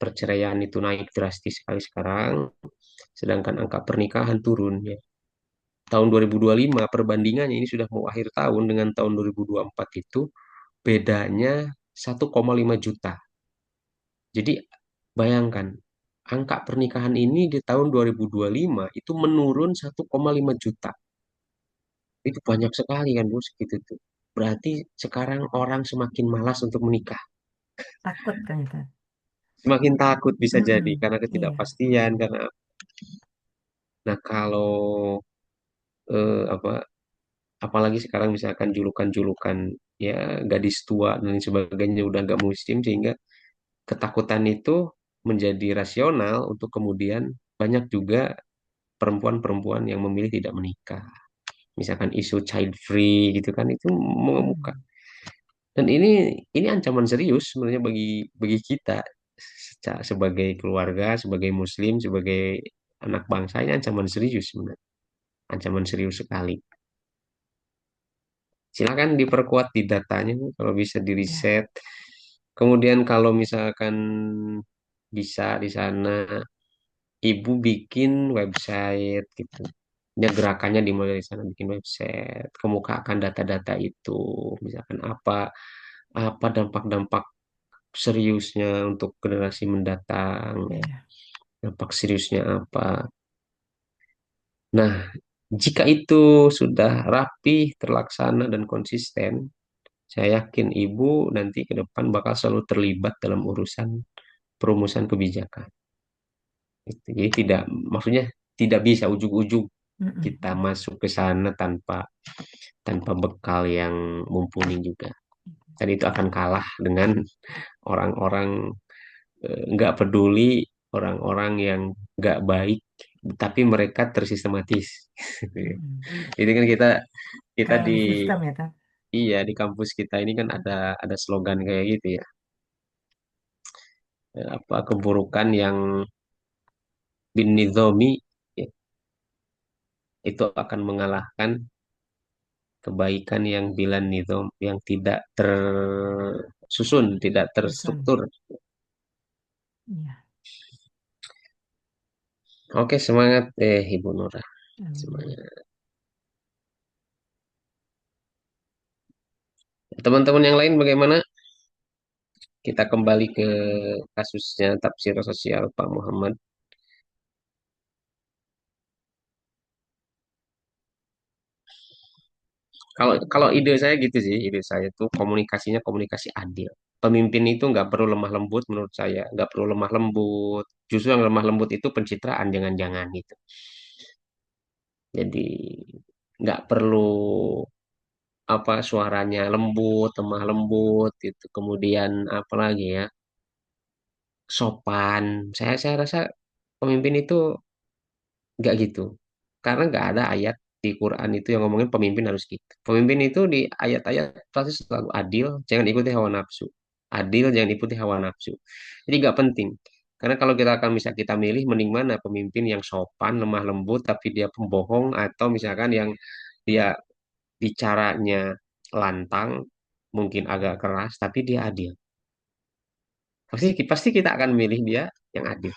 perceraian itu naik drastis sekali sekarang, sedangkan angka pernikahan turun ya. Tahun 2025 perbandingannya ini sudah mau akhir tahun dengan tahun 2024 itu bedanya 1,5 juta. Jadi bayangkan angka pernikahan ini di tahun 2025 itu menurun 1,5 juta. Itu banyak sekali kan Bu segitu tuh. Berarti sekarang orang semakin malas untuk menikah. Takut kan itu. Semakin takut bisa jadi Mm-mm. karena Iya. ketidakpastian karena nah kalau apa apalagi sekarang misalkan julukan-julukan ya gadis tua dan lain sebagainya udah nggak musim, sehingga ketakutan itu menjadi rasional untuk kemudian banyak juga perempuan-perempuan yang memilih tidak menikah. Misalkan isu child free gitu kan, itu mengemuka. Hmm. Dan ini ancaman serius sebenarnya bagi bagi kita sebagai keluarga, sebagai muslim, sebagai anak bangsa, ini ancaman serius sebenarnya. Ancaman serius sekali. Silakan diperkuat di datanya kalau bisa di Ya, riset. Kemudian kalau misalkan bisa di sana ibu bikin website gitu. Ya gerakannya dimulai dari sana, bikin website, kemukakan data-data itu, misalkan apa dampak-dampak seriusnya untuk generasi mendatang, ya. iya, Dampak seriusnya apa. Nah, jika itu sudah rapi, terlaksana dan konsisten, saya yakin ibu nanti ke depan bakal selalu terlibat dalam urusan perumusan kebijakan. Jadi tidak, maksudnya tidak bisa ujug-ujug kita mm-mm. masuk ke sana tanpa tanpa bekal yang mumpuni juga. Dan itu akan kalah dengan orang-orang nggak peduli, orang-orang yang nggak baik, tapi mereka tersistematis. Mm-mm. Jadi kan kita kita Kayak di di sistem ya, Tan? iya di kampus kita ini kan ada slogan kayak gitu ya. Apa keburukan yang bin nizami, ya, itu akan mengalahkan kebaikan yang bilan nizam, yang tidak tersusun, tidak Susun. terstruktur. Iya. Oke, semangat Ibu Nura. Amin. Semangat. Teman-teman yang lain bagaimana? Kita kembali ke kasusnya tafsir sosial Pak Muhammad. Kalau kalau ide saya gitu sih, ide saya tuh komunikasinya komunikasi adil. Pemimpin itu nggak perlu lemah lembut menurut saya, nggak perlu lemah lembut. Justru yang lemah lembut itu pencitraan, jangan-jangan gitu. Jadi nggak perlu apa suaranya lembut, lemah lembut gitu. Kemudian apa lagi ya? Sopan. Saya rasa pemimpin itu nggak gitu. Karena nggak ada ayat di Quran itu yang ngomongin pemimpin harus gitu. Pemimpin itu di ayat-ayat pasti selalu adil, jangan ikuti hawa nafsu. Adil, jangan ikuti hawa nafsu. Jadi nggak penting. Karena kalau kita akan bisa kita milih, mending mana pemimpin yang sopan, lemah lembut, tapi dia pembohong, atau misalkan yang dia bicaranya lantang, mungkin agak keras, tapi dia adil. Pasti pasti kita akan milih dia yang adil.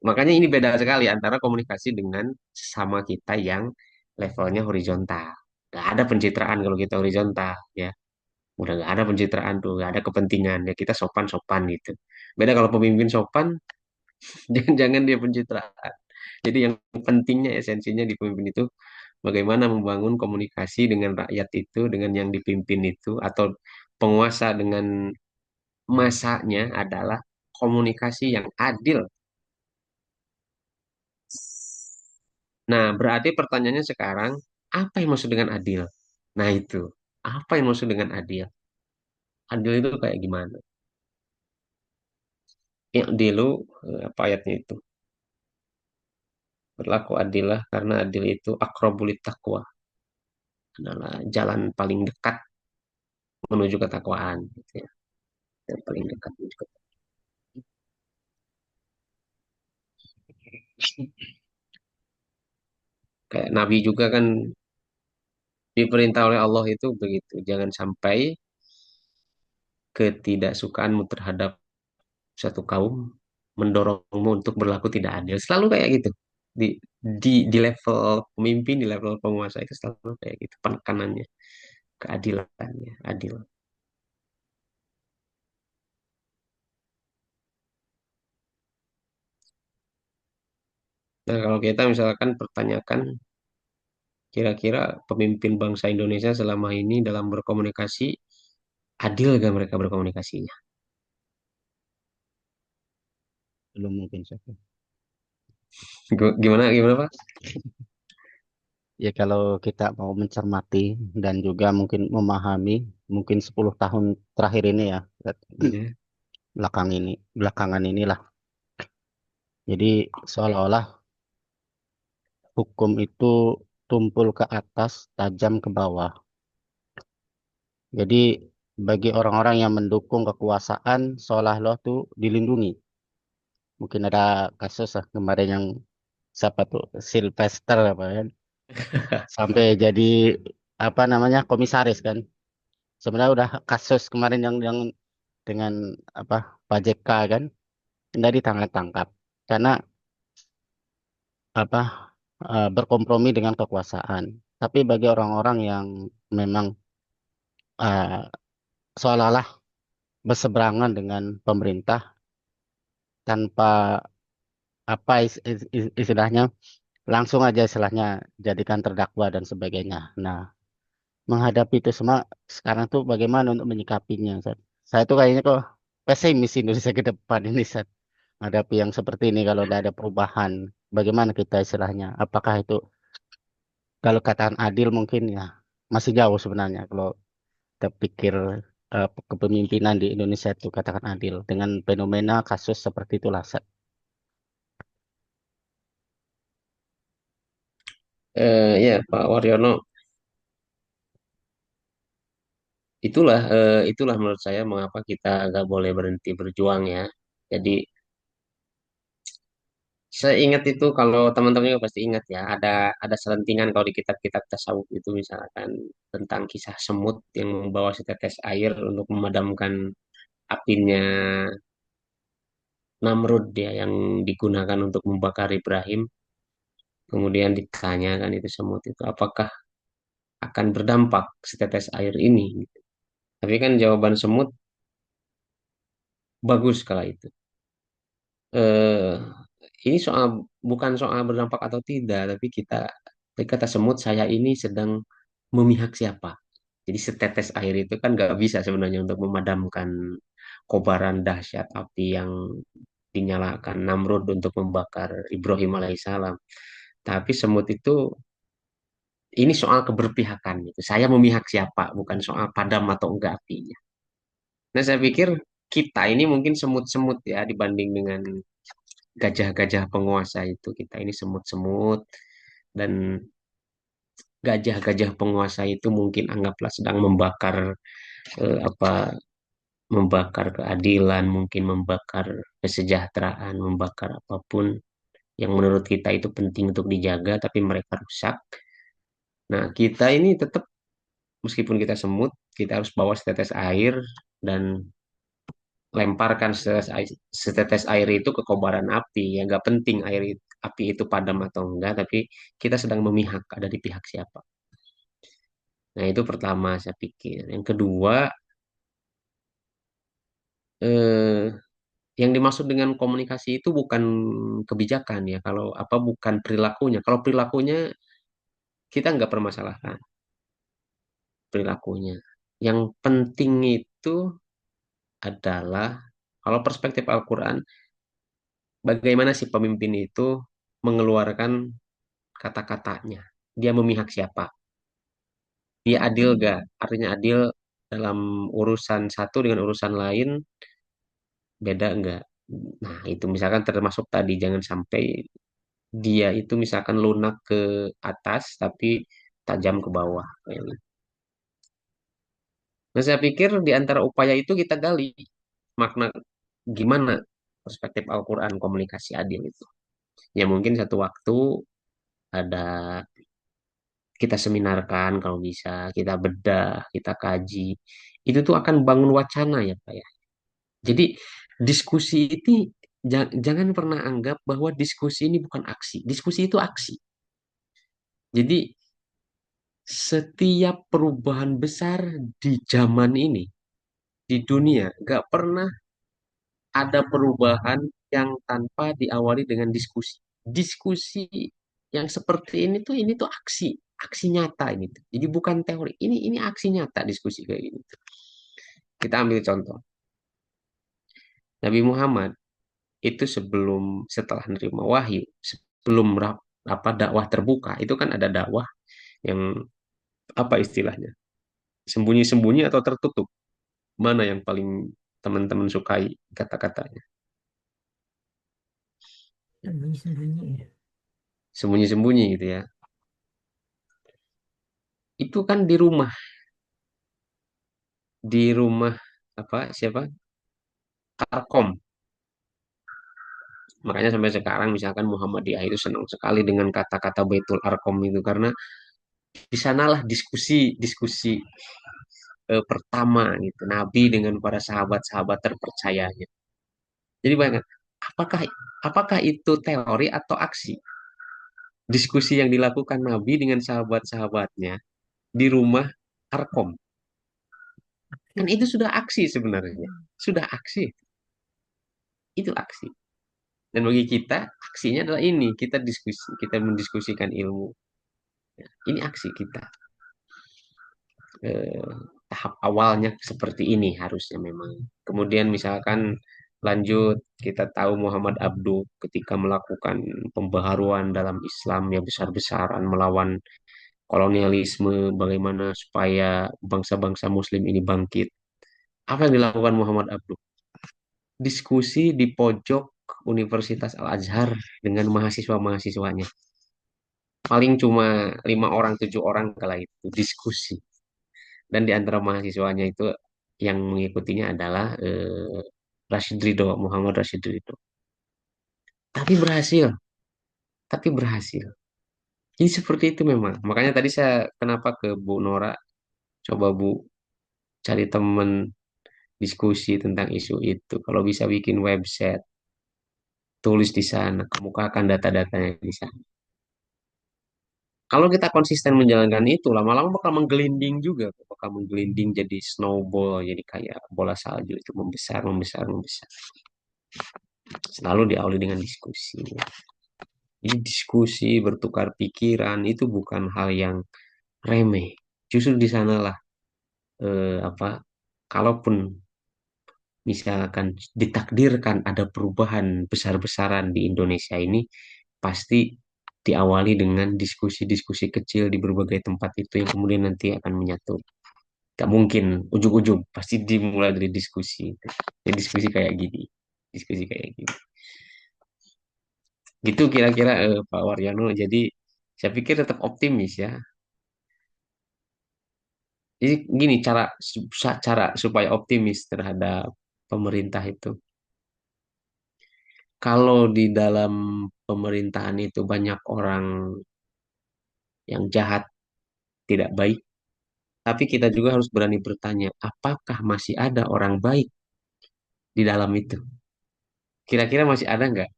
Makanya ini beda sekali antara komunikasi dengan sama kita yang levelnya horizontal. Gak ada pencitraan kalau kita horizontal, ya. Udah gak ada pencitraan tuh, gak ada kepentingan. Ya kita sopan-sopan gitu. Beda kalau pemimpin sopan, jangan-jangan dia pencitraan. Jadi yang pentingnya esensinya di pemimpin itu bagaimana membangun komunikasi dengan rakyat itu, dengan yang dipimpin itu, atau penguasa dengan masanya adalah komunikasi yang adil. Nah, berarti pertanyaannya sekarang, apa yang maksud dengan adil? Nah, itu. Apa yang maksud dengan adil? Adil itu kayak gimana? Yang adilu, apa ayatnya itu? Berlaku adillah karena adil itu akrobulit takwa. Adalah jalan paling dekat menuju ketakwaan. Gitu ya. Yang paling dekat menuju ketakwaan. Kayak Nabi juga kan diperintah oleh Allah itu begitu. Jangan sampai ketidaksukaanmu terhadap suatu kaum mendorongmu untuk berlaku tidak adil. Selalu kayak gitu. Di di level pemimpin, di level penguasa itu selalu kayak gitu penekanannya, keadilannya, adil. Nah, kalau kita misalkan pertanyakan kira-kira pemimpin bangsa Indonesia selama ini dalam berkomunikasi adil gak mereka berkomunikasinya? Belum mungkin. Gimana gimana Pak? Ya kalau kita mau mencermati dan juga mungkin memahami mungkin 10 tahun terakhir ini ya, Ya. belakangan inilah. Jadi seolah-olah hukum itu tumpul ke atas, tajam ke bawah. Jadi bagi orang-orang yang mendukung kekuasaan seolah-olah tuh dilindungi. Mungkin ada kasus lah kemarin yang siapa tuh Sylvester apa kan sampai jadi apa namanya komisaris kan. Sebenarnya udah kasus kemarin yang dengan apa Pak JK kan tidak ditangkap karena apa berkompromi dengan kekuasaan. Tapi bagi orang-orang yang memang eh, seolah-olah berseberangan dengan pemerintah tanpa apa istilahnya langsung aja istilahnya jadikan terdakwa dan sebagainya. Nah, menghadapi itu semua sekarang tuh bagaimana untuk menyikapinya, Ustaz? Saya tuh kayaknya kok pesimis Indonesia ke depan ini, Ustaz. Menghadapi yang seperti ini kalau tidak ada perubahan, bagaimana kita istilahnya? Apakah itu kalau katakan adil mungkin ya masih jauh sebenarnya kalau kita pikir kepemimpinan di Indonesia itu katakan adil dengan fenomena kasus seperti itulah, Ustaz. Ya Pak Waryono, itulah menurut saya mengapa kita nggak boleh berhenti berjuang ya. Jadi saya ingat itu kalau teman-teman juga pasti ingat ya, ada selentingan kalau di kitab-kitab tasawuf itu misalkan tentang kisah semut yang membawa setetes air untuk memadamkan apinya Namrud ya yang digunakan untuk membakar Ibrahim. Kemudian ditanyakan itu semut itu apakah akan berdampak setetes air ini. Tapi kan jawaban semut bagus kala itu. Eh, ini bukan soal berdampak atau tidak, tapi kata semut saya ini sedang memihak siapa. Jadi setetes air itu kan nggak bisa sebenarnya untuk memadamkan kobaran dahsyat api yang dinyalakan Namrud untuk membakar Ibrahim alaihissalam. Tapi semut itu ini soal keberpihakan gitu. Saya memihak siapa, bukan soal padam atau enggak apinya. Nah, saya pikir kita ini mungkin semut-semut ya dibanding dengan gajah-gajah penguasa itu. Kita ini semut-semut dan gajah-gajah penguasa itu mungkin anggaplah sedang membakar apa membakar keadilan, mungkin membakar kesejahteraan, membakar apapun yang menurut kita itu penting untuk dijaga, tapi mereka rusak. Nah, kita ini tetap meskipun kita semut, kita harus bawa setetes air dan lemparkan setetes air itu ke kobaran api. Ya nggak penting api itu padam atau enggak, tapi kita sedang memihak ada di pihak siapa. Nah, itu pertama saya pikir. Yang kedua, eh, yang dimaksud dengan komunikasi itu bukan kebijakan ya. Kalau apa bukan perilakunya. Kalau perilakunya kita nggak permasalahkan perilakunya. Yang penting itu adalah kalau perspektif Al-Quran, bagaimana si pemimpin itu mengeluarkan kata-katanya. Dia memihak siapa? Dia adil gak? Artinya adil dalam urusan satu dengan urusan lain beda enggak? Nah, itu misalkan termasuk tadi jangan sampai dia itu misalkan lunak ke atas tapi tajam ke bawah. Nah, saya pikir di antara upaya itu kita gali makna gimana perspektif Al-Quran komunikasi adil itu. Ya mungkin satu waktu ada kita seminarkan kalau bisa, kita bedah, kita kaji. Itu tuh akan bangun wacana ya Pak ya. Jadi diskusi ini jangan pernah anggap bahwa diskusi ini bukan aksi. Diskusi itu aksi. Jadi setiap perubahan besar di zaman ini, di dunia, nggak pernah ada perubahan yang tanpa diawali dengan diskusi. Diskusi yang seperti ini tuh aksi, aksi nyata ini tuh. Jadi bukan teori, ini aksi nyata diskusi kayak gini. Kita ambil contoh. Nabi Muhammad itu setelah menerima wahyu, sebelum apa dakwah terbuka, itu kan ada dakwah. Yang apa istilahnya? Sembunyi-sembunyi atau tertutup? Mana yang paling teman-teman sukai kata-katanya? Sembunyi-sembunyi ya. Sembunyi-sembunyi gitu ya. Itu kan di rumah apa siapa? Arkom. Makanya sampai sekarang misalkan Muhammadiyah itu senang sekali dengan kata-kata Baitul Arkom itu karena di sanalah diskusi-diskusi pertama gitu Nabi dengan para sahabat-sahabat terpercayanya. Jadi banyak apakah apakah itu teori atau aksi? Diskusi yang dilakukan Nabi dengan sahabat-sahabatnya di rumah Arkom. Kan itu sudah aksi sebenarnya. Sudah aksi. Itu aksi. Dan bagi kita, aksinya adalah ini. Kita diskusi, kita mendiskusikan ilmu. Ini aksi kita. Eh, tahap awalnya seperti ini harusnya memang. Kemudian misalkan lanjut, kita tahu Muhammad Abduh ketika melakukan pembaharuan dalam Islam yang besar-besaran melawan kolonialisme, bagaimana supaya bangsa-bangsa Muslim ini bangkit. Apa yang dilakukan Muhammad Abduh? Diskusi di pojok Universitas Al-Azhar dengan mahasiswa-mahasiswanya. Paling cuma 5 orang, 7 orang kala itu diskusi. Dan di antara mahasiswanya itu yang mengikutinya adalah Rashid Ridho, Muhammad Rashid Ridho. Tapi berhasil, tapi berhasil. Jadi seperti itu memang. Makanya tadi saya kenapa ke Bu Nora, coba Bu cari teman diskusi tentang isu itu. Kalau bisa bikin website, tulis di sana, kemukakan data-datanya di sana. Kalau kita konsisten menjalankan itu, lama-lama bakal menggelinding juga, bakal menggelinding jadi snowball, jadi kayak bola salju itu membesar, membesar, membesar. Selalu diawali dengan diskusi. Jadi diskusi, bertukar pikiran itu bukan hal yang remeh. Justru di sanalah apa, kalaupun misalkan ditakdirkan ada perubahan besar-besaran di Indonesia ini, pasti diawali dengan diskusi-diskusi kecil di berbagai tempat itu yang kemudian nanti akan menyatu. Gak mungkin ujung-ujung, pasti dimulai dari diskusi. Ya, diskusi kayak gini, diskusi kayak gini. Gitu kira-kira Pak Waryono. Jadi saya pikir tetap optimis ya. Jadi gini cara supaya optimis terhadap pemerintah itu. Kalau di dalam pemerintahan itu banyak orang yang jahat, tidak baik, tapi kita juga harus berani bertanya, apakah masih ada orang baik di dalam itu? Kira-kira masih ada nggak?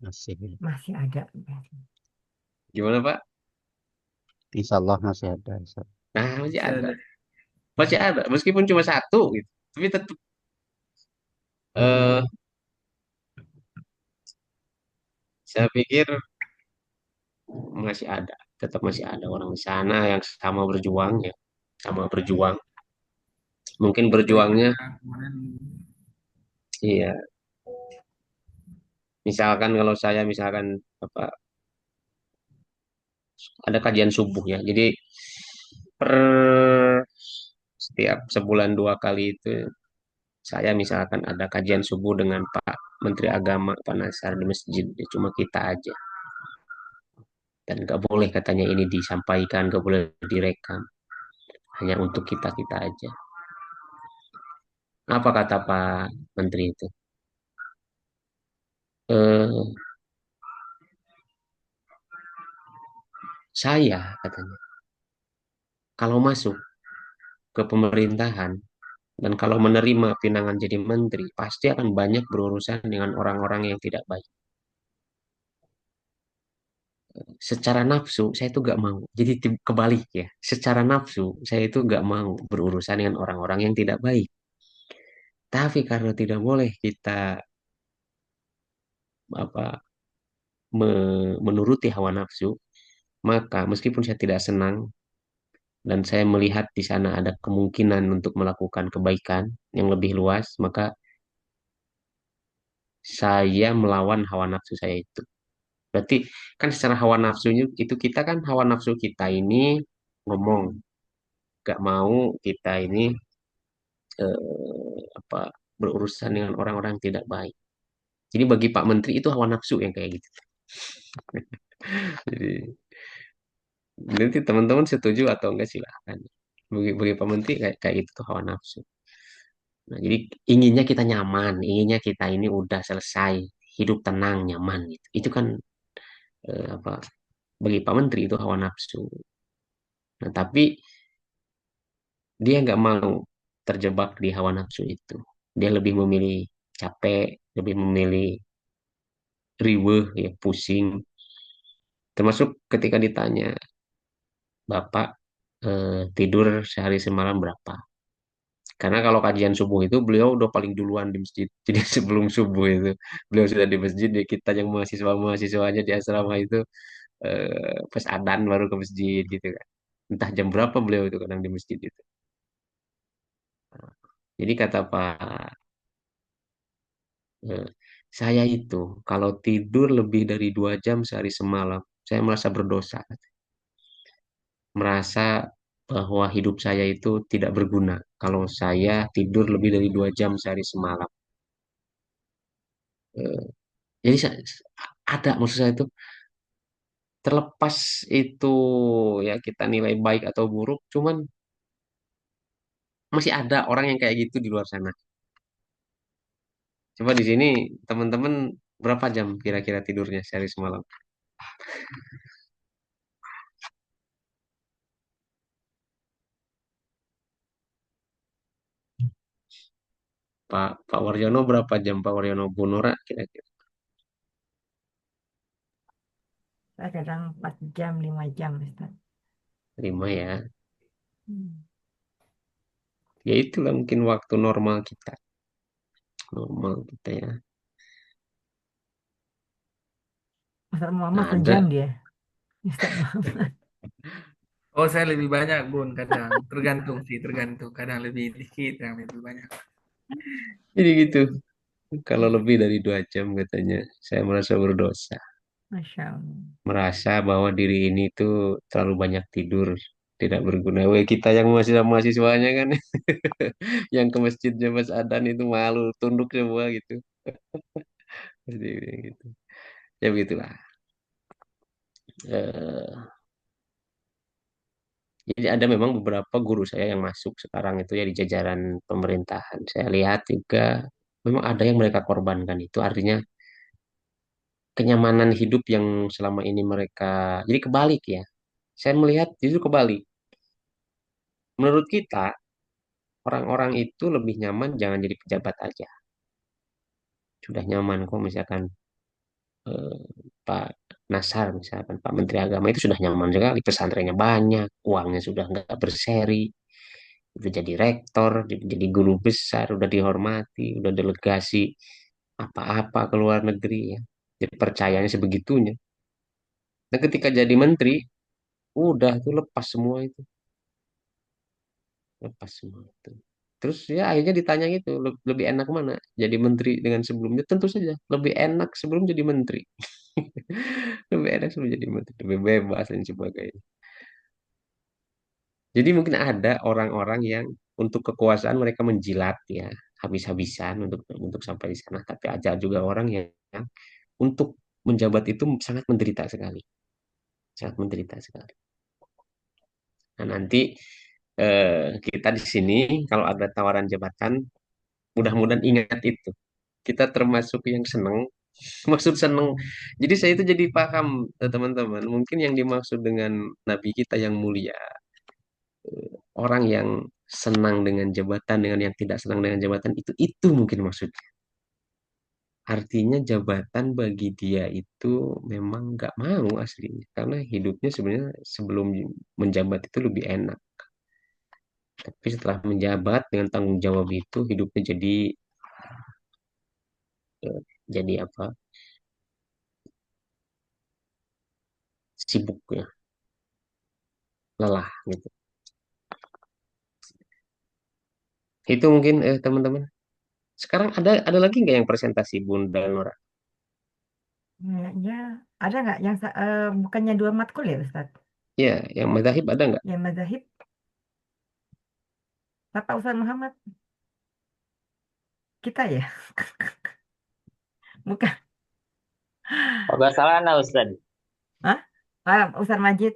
Masih. Masih ada. Gimana Pak? Insya Allah masih ada. Insya Allah. Nah, masih Masih ada. ada. Masih ada, meskipun cuma satu gitu. Tapi tetap eh, saya pikir masih ada, tetap masih ada orang di sana yang sama berjuang ya, sama berjuang. Mungkin berjuangnya, Kayak kemarin iya. Misalkan kalau saya misalkan apa ada kajian subuh ya. Jadi per setiap sebulan 2 kali itu saya misalkan ada kajian subuh dengan Pak Menteri Agama Pak Nasar di masjid. Ya, cuma kita aja. Dan nggak boleh katanya ini disampaikan, nggak boleh direkam. Hanya untuk kita-kita aja. Apa kata Pak Menteri itu? Eh, saya katanya, kalau masuk ke pemerintahan dan kalau menerima pinangan jadi menteri, pasti akan banyak berurusan dengan orang-orang yang tidak baik. Secara nafsu, saya itu gak mau. Jadi kebalik ya. Secara nafsu, saya itu gak mau berurusan dengan orang-orang yang tidak baik. Tapi karena tidak boleh kita apa menuruti hawa nafsu, maka meskipun saya tidak senang dan saya melihat di sana ada kemungkinan untuk melakukan kebaikan yang lebih luas, maka saya melawan hawa nafsu saya itu. Berarti kan secara hawa nafsunya itu kita kan hawa nafsu kita ini ngomong gak mau kita ini apa berurusan dengan orang-orang yang tidak baik. Jadi bagi Pak Menteri itu hawa nafsu yang kayak gitu. Jadi nanti teman-teman setuju atau enggak silahkan. Bagi Pak Menteri kayak kayak gitu tuh hawa nafsu. Nah, jadi inginnya kita nyaman, inginnya kita ini udah selesai, hidup tenang, nyaman gitu. Itu kan apa bagi Pak Menteri itu hawa nafsu. Nah, tapi dia nggak mau terjebak di hawa nafsu itu. Dia lebih memilih capek, lebih memilih riweuh, ya pusing. Termasuk ketika ditanya, Bapak tidur sehari semalam berapa? Karena kalau kajian subuh itu beliau udah paling duluan di masjid. Jadi sebelum subuh itu beliau sudah di masjid. Ya kita yang mahasiswa-mahasiswanya di asrama itu pas adzan baru ke masjid gitu kan. Entah jam berapa beliau itu kadang di masjid itu. Jadi kata Pak, eh, saya itu kalau tidur lebih dari 2 jam sehari semalam, saya merasa berdosa. Merasa bahwa hidup saya itu tidak berguna kalau saya tidur lebih dari 2 jam sehari semalam. Eh, jadi ada maksud saya itu terlepas itu ya kita nilai baik atau buruk, cuman masih ada orang yang kayak gitu di luar sana. Coba di sini teman-teman berapa jam kira-kira tidurnya sehari semalam? Pak Waryono berapa jam Pak Waryono Bunura kira-kira? Saya kadang 4 jam, 5 jam, Ustaz. 5 ya. Hmm. Ya itulah mungkin waktu normal kita. Normal kita ya. Ustaz Muhammad Nah, sejam ada. dia. Ustaz Muhammad. Oh, saya lebih banyak, Bun, kadang. Tergantung sih, tergantung. Kadang lebih dikit, kadang lebih banyak. Jadi gitu. Kalau lebih dari 2 jam katanya, saya merasa berdosa. Masya Allah. Merasa bahwa diri ini tuh terlalu banyak tidur, tidak berguna. Weh, kita yang mahasiswanya kan, yang ke masjidnya Mas Adan itu malu, tunduk semua gitu. Jadi gitu. Ya begitulah. Eh, jadi ada memang beberapa guru saya yang masuk sekarang itu ya di jajaran pemerintahan. Saya lihat juga memang ada yang mereka korbankan itu. Artinya kenyamanan hidup yang selama ini mereka. Jadi kebalik ya. Saya melihat justru kebalik. Menurut kita, orang-orang itu lebih nyaman jangan jadi pejabat aja. Sudah nyaman kok misalkan eh, Pak Nasar, misalkan Pak Menteri Agama itu sudah nyaman sekali. Pesantrennya banyak, uangnya sudah nggak berseri, udah jadi rektor, jadi guru besar, udah dihormati, udah delegasi apa-apa ke luar negeri ya. Jadi percayanya sebegitunya. Nah ketika jadi menteri, udah tuh lepas semua itu. Lepas semua itu. Terus ya akhirnya ditanya gitu, lebih enak mana? Jadi menteri dengan sebelumnya? Tentu saja, lebih enak sebelum jadi menteri. Lebih enak sebelum jadi menteri, lebih bebas dan sebagainya. Jadi mungkin ada orang-orang yang untuk kekuasaan mereka menjilat ya, habis-habisan untuk sampai di sana. Tapi ada juga orang yang untuk menjabat itu sangat menderita sekali, sangat menderita sekali. Nah nanti kita di sini kalau ada tawaran jabatan, mudah-mudahan ingat itu. Kita termasuk yang seneng. Maksud seneng. Jadi saya itu jadi paham teman-teman. Mungkin yang dimaksud dengan Nabi kita yang mulia, orang yang senang dengan jabatan dengan yang tidak senang dengan jabatan itu mungkin maksudnya. Artinya jabatan bagi dia itu memang nggak mau aslinya karena hidupnya sebenarnya sebelum menjabat itu lebih enak. Tapi setelah menjabat dengan tanggung jawab itu hidupnya jadi apa? Sibuk ya, lelah gitu. Itu mungkin teman-teman. Sekarang ada lagi nggak yang presentasi Bunda Nora? Ya, ada nggak yang bukannya dua matkul ya Ustaz? Ya, yang madzhab ada nggak? Yang mazahib, Bapak Ustaz Muhammad, kita ya? Bukan. Kalau nggak salah nah Ustaz. Hah? Ustaz Majid.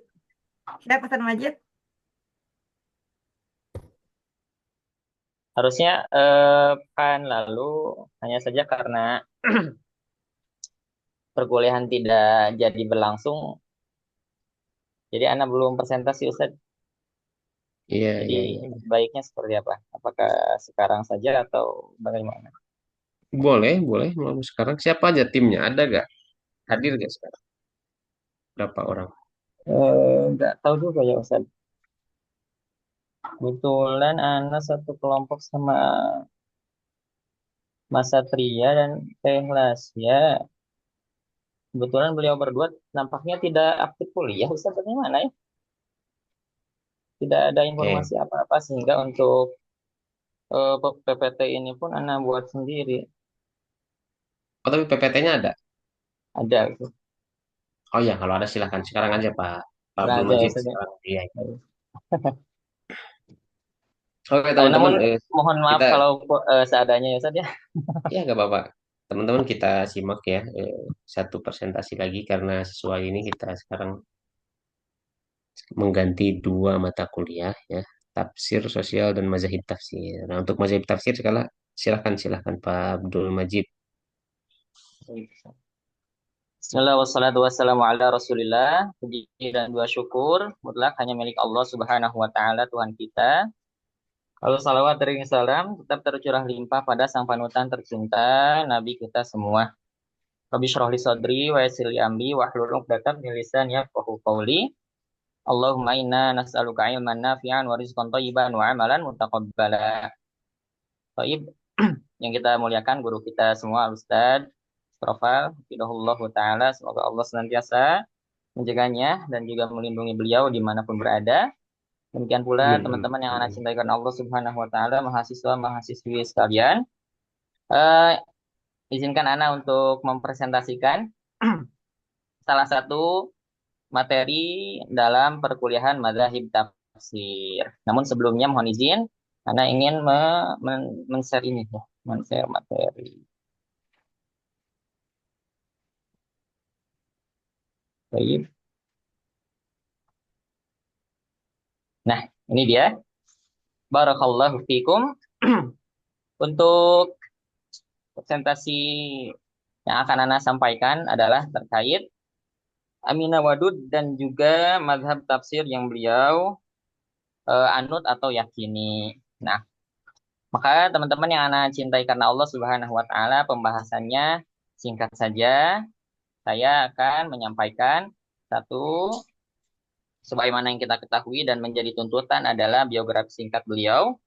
Siapa Ustaz Majid? Harusnya pekan lalu, hanya saja karena perkuliahan tidak jadi berlangsung, jadi Ana belum presentasi Ustaz. Iya, Jadi iya, iya. baiknya seperti apa? Apakah sekarang saja atau bagaimana? Boleh, boleh. Mau sekarang siapa aja timnya? Ada nggak? Hadir nggak sekarang? Berapa orang? Nggak tahu juga ya Ustaz. Kebetulan Ana satu kelompok sama Mas Satria dan Teh Lasya. Kebetulan beliau berdua nampaknya tidak aktif kuliah Ustaz, bagaimana ya? Tidak ada Oke. informasi apa-apa sehingga untuk PPT ini pun Ana buat sendiri. Oh, tapi PPT-nya ada? Ada gitu. Oh ya, kalau ada silakan. Sekarang aja Pak. Pak Nah, Abdul aja ya Majid. Ustaz ya. Sekarang. Iya. Oke, Namun teman-teman. mohon maaf Kita, kalau seadanya ya Ustaz ya. ya nggak apa-apa. Teman-teman kita simak ya. Satu presentasi lagi karena sesuai ini kita sekarang mengganti dua mata kuliah ya. Tafsir sosial dan mazahib tafsir. Nah, untuk mazahib tafsir silakan Pak Abdul Majid. Bismillah wassalatu wassalamu ala Rasulillah. Puji dan dua syukur mutlak hanya milik Allah Subhanahu wa taala Tuhan kita. Lalu salawat dan salam tetap tercurah limpah pada sang panutan tercinta Nabi kita semua. Rabbi shrah li sadri wa yassir li amri wahlul 'uqdatam min lisani yafqahu qawli. Allahumma inna nas'aluka ilman nafi'an wa rizqan thayyiban wa amalan mutaqabbala. Thayyib. Yang kita muliakan guru kita semua Ustaz Profal Hafidhahullah Ta'ala. Semoga Allah senantiasa menjaganya dan juga melindungi beliau dimanapun berada. Demikian pula Amin, amin, teman-teman yang anak amin. cintai karena Allah Subhanahu Wa Ta'ala, mahasiswa-mahasiswi sekalian. Eh, izinkan Ana untuk mempresentasikan salah satu materi dalam perkuliahan Madzhab Tafsir. Namun sebelumnya mohon izin, Ana ingin men-share ini ya, men-share materi. Baik. Nah, ini dia. Barakallahu fikum. Untuk presentasi yang akan Ana sampaikan adalah terkait Aminah Wadud dan juga mazhab tafsir yang beliau anut atau yakini. Nah, maka teman-teman yang Ana cintai karena Allah Subhanahu wa taala, pembahasannya singkat saja. Saya akan menyampaikan satu, sebagaimana yang kita ketahui dan menjadi tuntutan adalah biografi singkat beliau.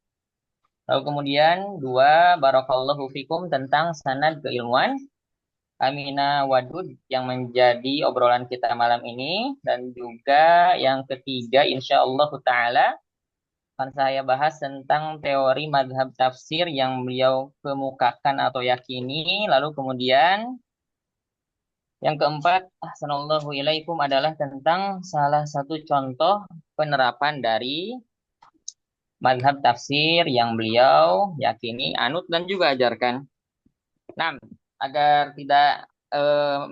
Lalu kemudian dua, barakallahu fikum tentang sanad keilmuan Aminah Wadud yang menjadi obrolan kita malam ini. Dan juga yang ketiga, insya Allah Ta'ala akan saya bahas tentang teori madhab tafsir yang beliau kemukakan atau yakini. Lalu kemudian yang keempat, ahsanallahu ilaikum, adalah tentang salah satu contoh penerapan dari madhab tafsir yang beliau yakini, anut, dan juga ajarkan. Nah, agar tidak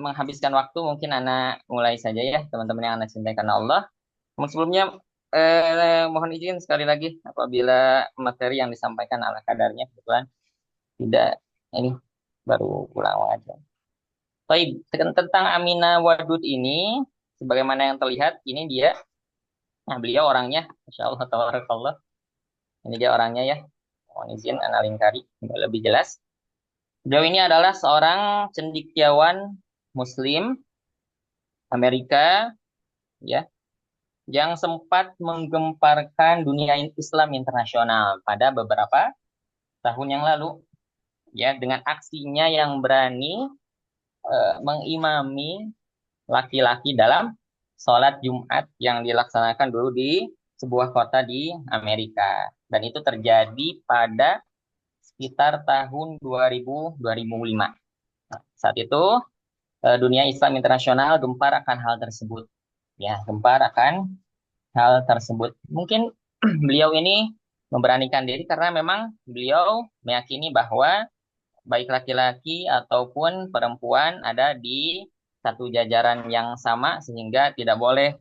menghabiskan waktu, mungkin Ana mulai saja ya, teman-teman yang Ana cintai karena Allah. Namun sebelumnya, mohon izin sekali lagi apabila materi yang disampaikan ala kadarnya, kebetulan tidak, ini baru pulang aja. Baik, tentang Aminah Wadud ini, sebagaimana yang terlihat, ini dia. Nah, beliau orangnya, Masya Allah, tabarakallah. Ini dia orangnya ya. Mohon izin Ana lingkari lebih jelas. Beliau ini adalah seorang cendekiawan Muslim Amerika ya, yang sempat menggemparkan dunia Islam internasional pada beberapa tahun yang lalu ya, dengan aksinya yang berani mengimami laki-laki dalam sholat Jumat yang dilaksanakan dulu di sebuah kota di Amerika, dan itu terjadi pada sekitar tahun 2000-2005. Saat itu dunia Islam internasional gempar akan hal tersebut. Ya, gempar akan hal tersebut. Mungkin beliau ini memberanikan diri karena memang beliau meyakini bahwa baik laki-laki ataupun perempuan ada di satu jajaran yang sama sehingga tidak boleh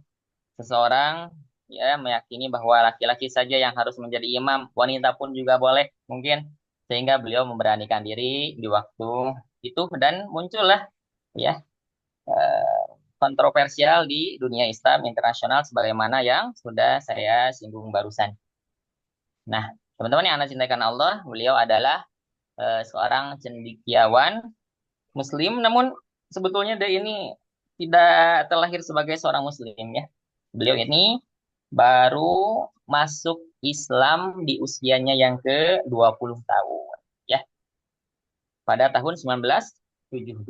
seseorang ya meyakini bahwa laki-laki saja yang harus menjadi imam, wanita pun juga boleh mungkin sehingga beliau memberanikan diri di waktu itu dan muncullah ya eh, kontroversial di dunia Islam internasional sebagaimana yang sudah saya singgung barusan. Nah, teman-teman yang Anda cintakan Allah, beliau adalah seorang cendekiawan Muslim, namun sebetulnya dia ini tidak terlahir sebagai seorang Muslim ya. Beliau ini baru masuk Islam di usianya yang ke-20 tahun ya, pada tahun 1972.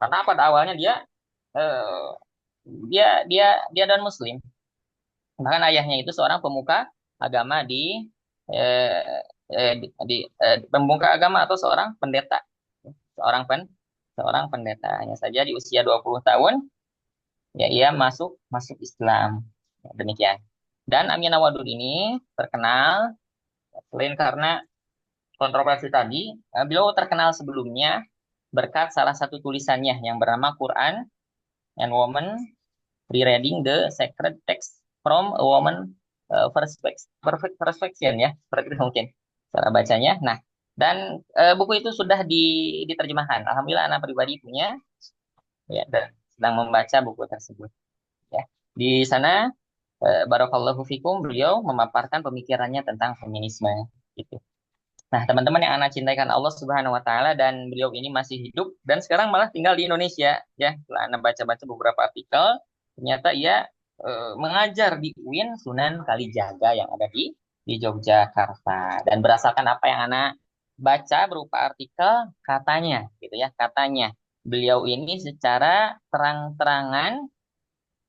Karena pada awalnya eh, dia dan Muslim. Bahkan ayahnya itu seorang pemuka agama eh, pemuka agama atau seorang pendeta, seorang seorang pendeta. Hanya saja di usia 20 tahun ya ia masuk masuk Islam. Ya, demikian. Dan Aminah Wadud ini terkenal selain karena kontroversi tadi, beliau terkenal sebelumnya berkat salah satu tulisannya yang bernama Quran and Woman Rereading the Sacred Text from a Woman Perspective ya, seperti itu mungkin cara bacanya. Nah, dan buku itu sudah diterjemahkan. Alhamdulillah anak pribadi punya ya dan sedang membaca buku tersebut ya. Di sana Barakallahu fikum beliau memaparkan pemikirannya tentang feminisme gitu. Nah, teman-teman yang anak cintakan Allah Subhanahu wa taala dan beliau ini masih hidup dan sekarang malah tinggal di Indonesia ya. Setelah anak baca-baca beberapa artikel, ternyata ia mengajar di UIN Sunan Kalijaga yang ada di Yogyakarta. Dan berdasarkan apa yang anak baca berupa artikel, katanya gitu ya, katanya beliau ini secara terang-terangan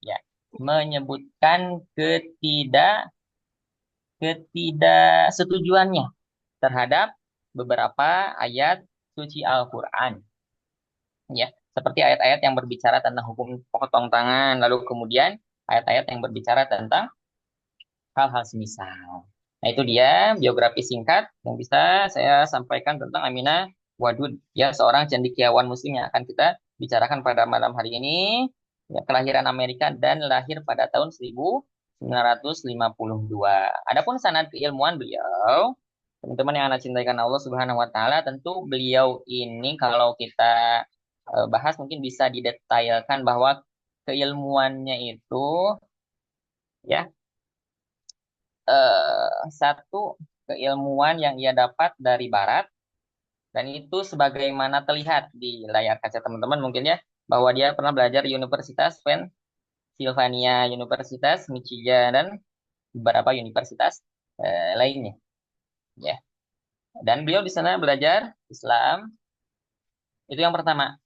ya menyebutkan ketidaksetujuannya terhadap beberapa ayat suci Al-Quran. Ya, seperti ayat-ayat yang berbicara tentang hukum potong tangan, lalu kemudian ayat-ayat yang berbicara tentang hal-hal semisal. Nah, itu dia biografi singkat yang bisa saya sampaikan tentang Aminah Wadud, ya seorang cendekiawan muslim yang akan kita bicarakan pada malam hari ini. Ya, kelahiran Amerika dan lahir pada tahun 1952. Adapun sanad keilmuan beliau, teman-teman yang anak cintakan Allah Subhanahu wa taala, tentu beliau ini kalau kita bahas mungkin bisa didetailkan bahwa keilmuannya itu ya satu keilmuan yang ia dapat dari barat dan itu sebagaimana terlihat di layar kaca teman-teman mungkin ya bahwa dia pernah belajar di Universitas Pennsylvania, Universitas Michigan dan beberapa universitas lainnya ya. Dan beliau di sana belajar Islam. Itu yang pertama.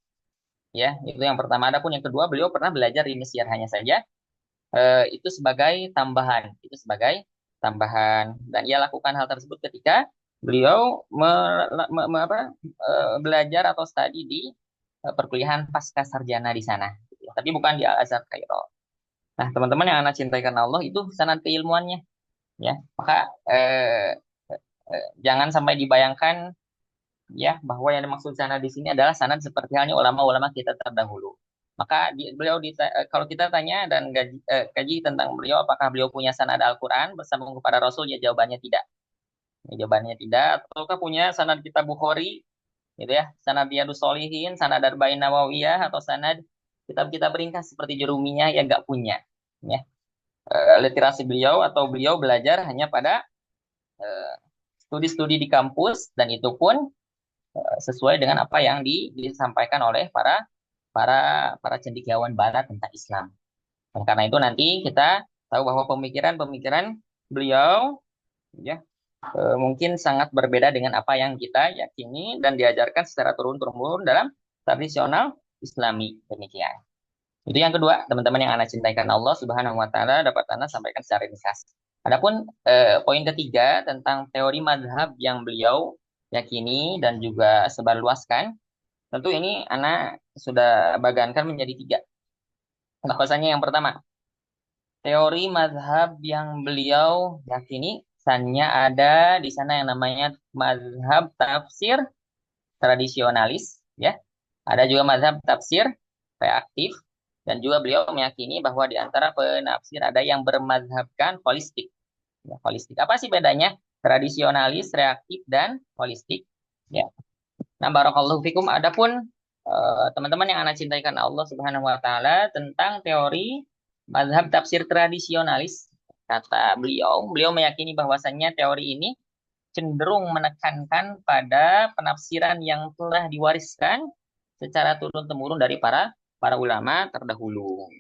Ya, itu yang pertama. Adapun yang kedua, beliau pernah belajar di Mesir hanya saja. Itu sebagai tambahan. Itu sebagai tambahan. Dan ia lakukan hal tersebut ketika beliau belajar atau studi di perkuliahan pasca sarjana di sana. Tapi bukan di Al-Azhar Kairo. Nah, teman-teman yang anak cintakan Allah itu sanad keilmuannya. Ya, maka jangan sampai dibayangkan ya bahwa yang dimaksud sanad di sini adalah sanad seperti halnya ulama-ulama kita terdahulu. Maka kalau kita tanya dan kaji tentang beliau apakah beliau punya sanad Al-Qur'an bersambung kepada Rasul, ya jawabannya tidak. Ya, jawabannya tidak. Ataukah punya sanad kitab Bukhari gitu ya, sanad Riyadhus Shalihin, sanad Arba'in Nawawiyah atau sanad kitab-kitab ringkas seperti Jurumiyah, ya nggak punya. Ya. Literasi beliau atau beliau belajar hanya pada studi-studi di kampus dan itu pun sesuai dengan apa yang disampaikan oleh para cendekiawan Barat tentang Islam. Dan karena itu nanti kita tahu bahwa pemikiran-pemikiran beliau ya mungkin sangat berbeda dengan apa yang kita yakini dan diajarkan secara turun-temurun dalam tradisional Islami. Demikian. Itu yang kedua, teman-teman yang anak cintakan Allah Subhanahu wa taala, dapat anak sampaikan secara ringkas. Adapun poin ketiga tentang teori mazhab yang beliau yakini dan juga sebarluaskan Tentu ini anak sudah bagankan menjadi 3. Bahwasanya yang pertama, teori mazhab yang beliau yakini hanya ada di sana yang namanya mazhab tafsir tradisionalis, ya. Ada juga mazhab tafsir reaktif, dan juga beliau meyakini bahwa di antara penafsir ada yang bermazhabkan holistik. Ya, holistik. Apa sih bedanya tradisionalis, reaktif, dan holistik? Ya. Nah, barakallahu fikum. Adapun teman-teman yang anak cintai karena Allah Subhanahu wa taala tentang teori mazhab tafsir tradisionalis, kata beliau meyakini bahwasannya teori ini cenderung menekankan pada penafsiran yang telah diwariskan secara turun-temurun dari para ulama terdahulu.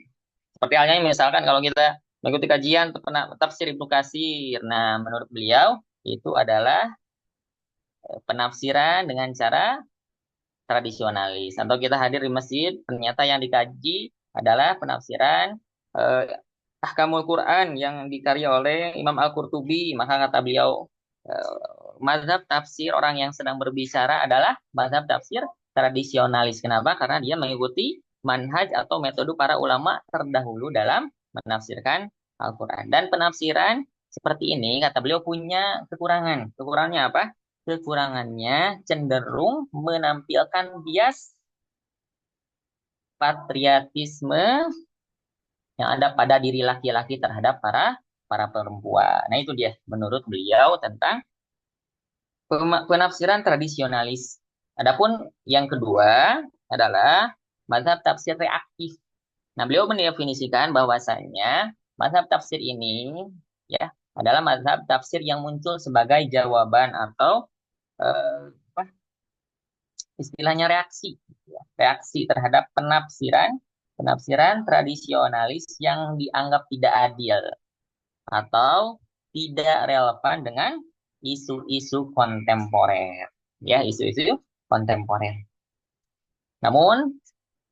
Seperti halnya misalkan kalau kita mengikuti kajian tafsir Ibnu Katsir. Nah, menurut beliau itu adalah penafsiran dengan cara tradisionalis. Atau kita hadir di masjid, ternyata yang dikaji adalah penafsiran Ahkamul Quran yang dikarya oleh Imam Al-Qurtubi. Maka kata beliau, mazhab tafsir orang yang sedang berbicara adalah mazhab tafsir tradisionalis. Kenapa? Karena dia mengikuti manhaj atau metode para ulama terdahulu dalam menafsirkan Al-Quran. Dan penafsiran seperti ini, kata beliau, punya kekurangan. Kekurangannya apa? Kekurangannya cenderung menampilkan bias patriotisme yang ada pada diri laki-laki terhadap para perempuan. Nah, itu dia menurut beliau tentang penafsiran tradisionalis. Adapun yang kedua adalah mazhab tafsir reaktif. Nah, beliau mendefinisikan bahwasanya mazhab tafsir ini, ya, adalah mazhab tafsir yang muncul sebagai jawaban atau apa istilahnya reaksi, ya, reaksi terhadap penafsiran tradisionalis yang dianggap tidak adil atau tidak relevan dengan isu-isu kontemporer, ya, isu-isu kontemporer. Namun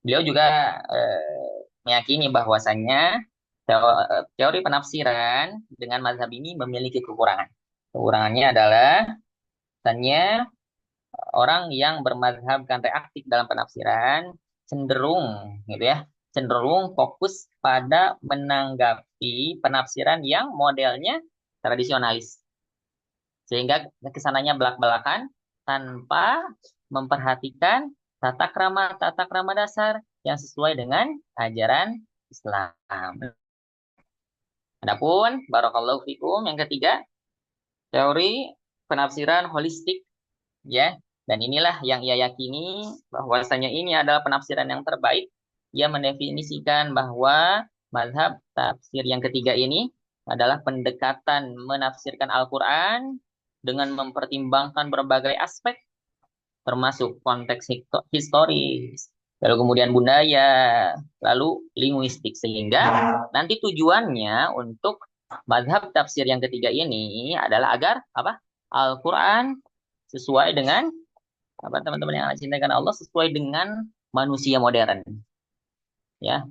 beliau juga meyakini bahwasannya teori penafsiran dengan mazhab ini memiliki kekurangan. Kekurangannya adalah misalnya orang yang bermazhabkan reaktif dalam penafsiran cenderung, gitu ya, cenderung fokus pada menanggapi penafsiran yang modelnya tradisionalis, sehingga kesananya belak-belakan tanpa memperhatikan tata krama dasar yang sesuai dengan ajaran Islam. Adapun barakallahu fikum yang ketiga, teori penafsiran holistik, ya. Dan inilah yang ia yakini bahwasanya ini adalah penafsiran yang terbaik. Ia mendefinisikan bahwa mazhab tafsir yang ketiga ini adalah pendekatan menafsirkan Al-Quran dengan mempertimbangkan berbagai aspek, termasuk konteks historis, lalu kemudian budaya, lalu linguistik, sehingga nanti tujuannya untuk mazhab tafsir yang ketiga ini adalah agar apa? Al-Quran sesuai dengan apa, teman-teman yang cintakan Allah, sesuai dengan manusia modern, ya,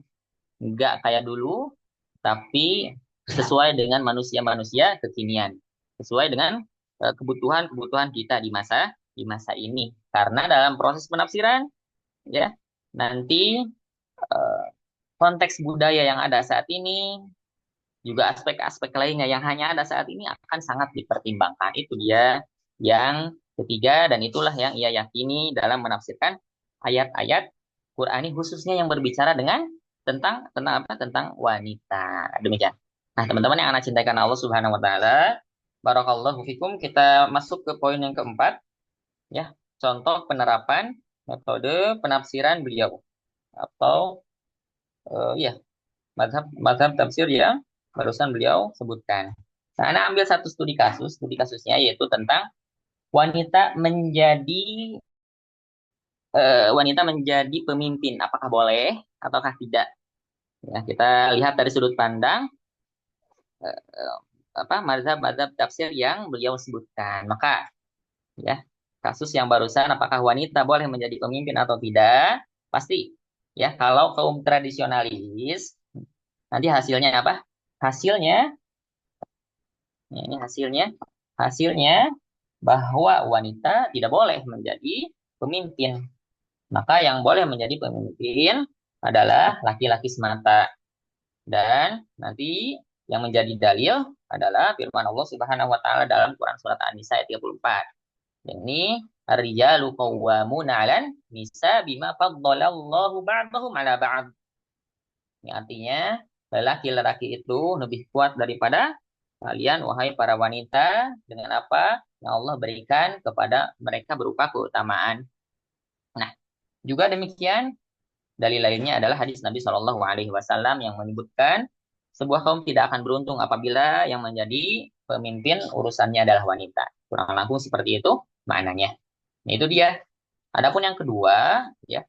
nggak kayak dulu, tapi sesuai dengan manusia-manusia kekinian, sesuai dengan kebutuhan-kebutuhan kita di masa ini. Karena dalam proses penafsiran, ya, nanti konteks budaya yang ada saat ini, juga aspek-aspek lainnya yang hanya ada saat ini akan sangat dipertimbangkan. Itu dia yang ketiga, dan itulah yang ia yakini dalam menafsirkan ayat-ayat Qur'ani, khususnya yang berbicara tentang apa? Tentang wanita. Demikian. Nah, teman-teman yang anak cintakan Allah Subhanahu wa taala, barakallahu fikum, kita masuk ke poin yang keempat, ya. Contoh penerapan metode penafsiran beliau atau ya, mazhab tafsir yang barusan beliau sebutkan. Nah, Anda ambil satu studi kasusnya yaitu tentang wanita menjadi pemimpin, apakah boleh ataukah tidak? Ya, kita lihat dari sudut pandang mazhab tafsir yang beliau sebutkan. Maka, ya, kasus yang barusan, apakah wanita boleh menjadi pemimpin atau tidak? Pasti, ya, kalau kaum tradisionalis, nanti hasilnya apa? Hasilnya, ya, ini hasilnya bahwa wanita tidak boleh menjadi pemimpin. Maka yang boleh menjadi pemimpin adalah laki-laki semata. Dan nanti yang menjadi dalil adalah firman Allah Subhanahu wa taala dalam Quran surat An-Nisa ayat 34. Ini ar-rijalu qawwamuna 'alan nisa bima faddalallahu ba'dahum 'ala ba'd. Ini artinya lelaki-lelaki itu lebih kuat daripada kalian wahai para wanita dengan apa yang Allah berikan kepada mereka berupa keutamaan. Nah, juga demikian dalil lainnya adalah hadis Nabi Shallallahu Alaihi Wasallam yang menyebutkan sebuah kaum tidak akan beruntung apabila yang menjadi pemimpin urusannya adalah wanita. Kurang lebih seperti itu maknanya. Nah, itu dia. Adapun yang kedua, ya,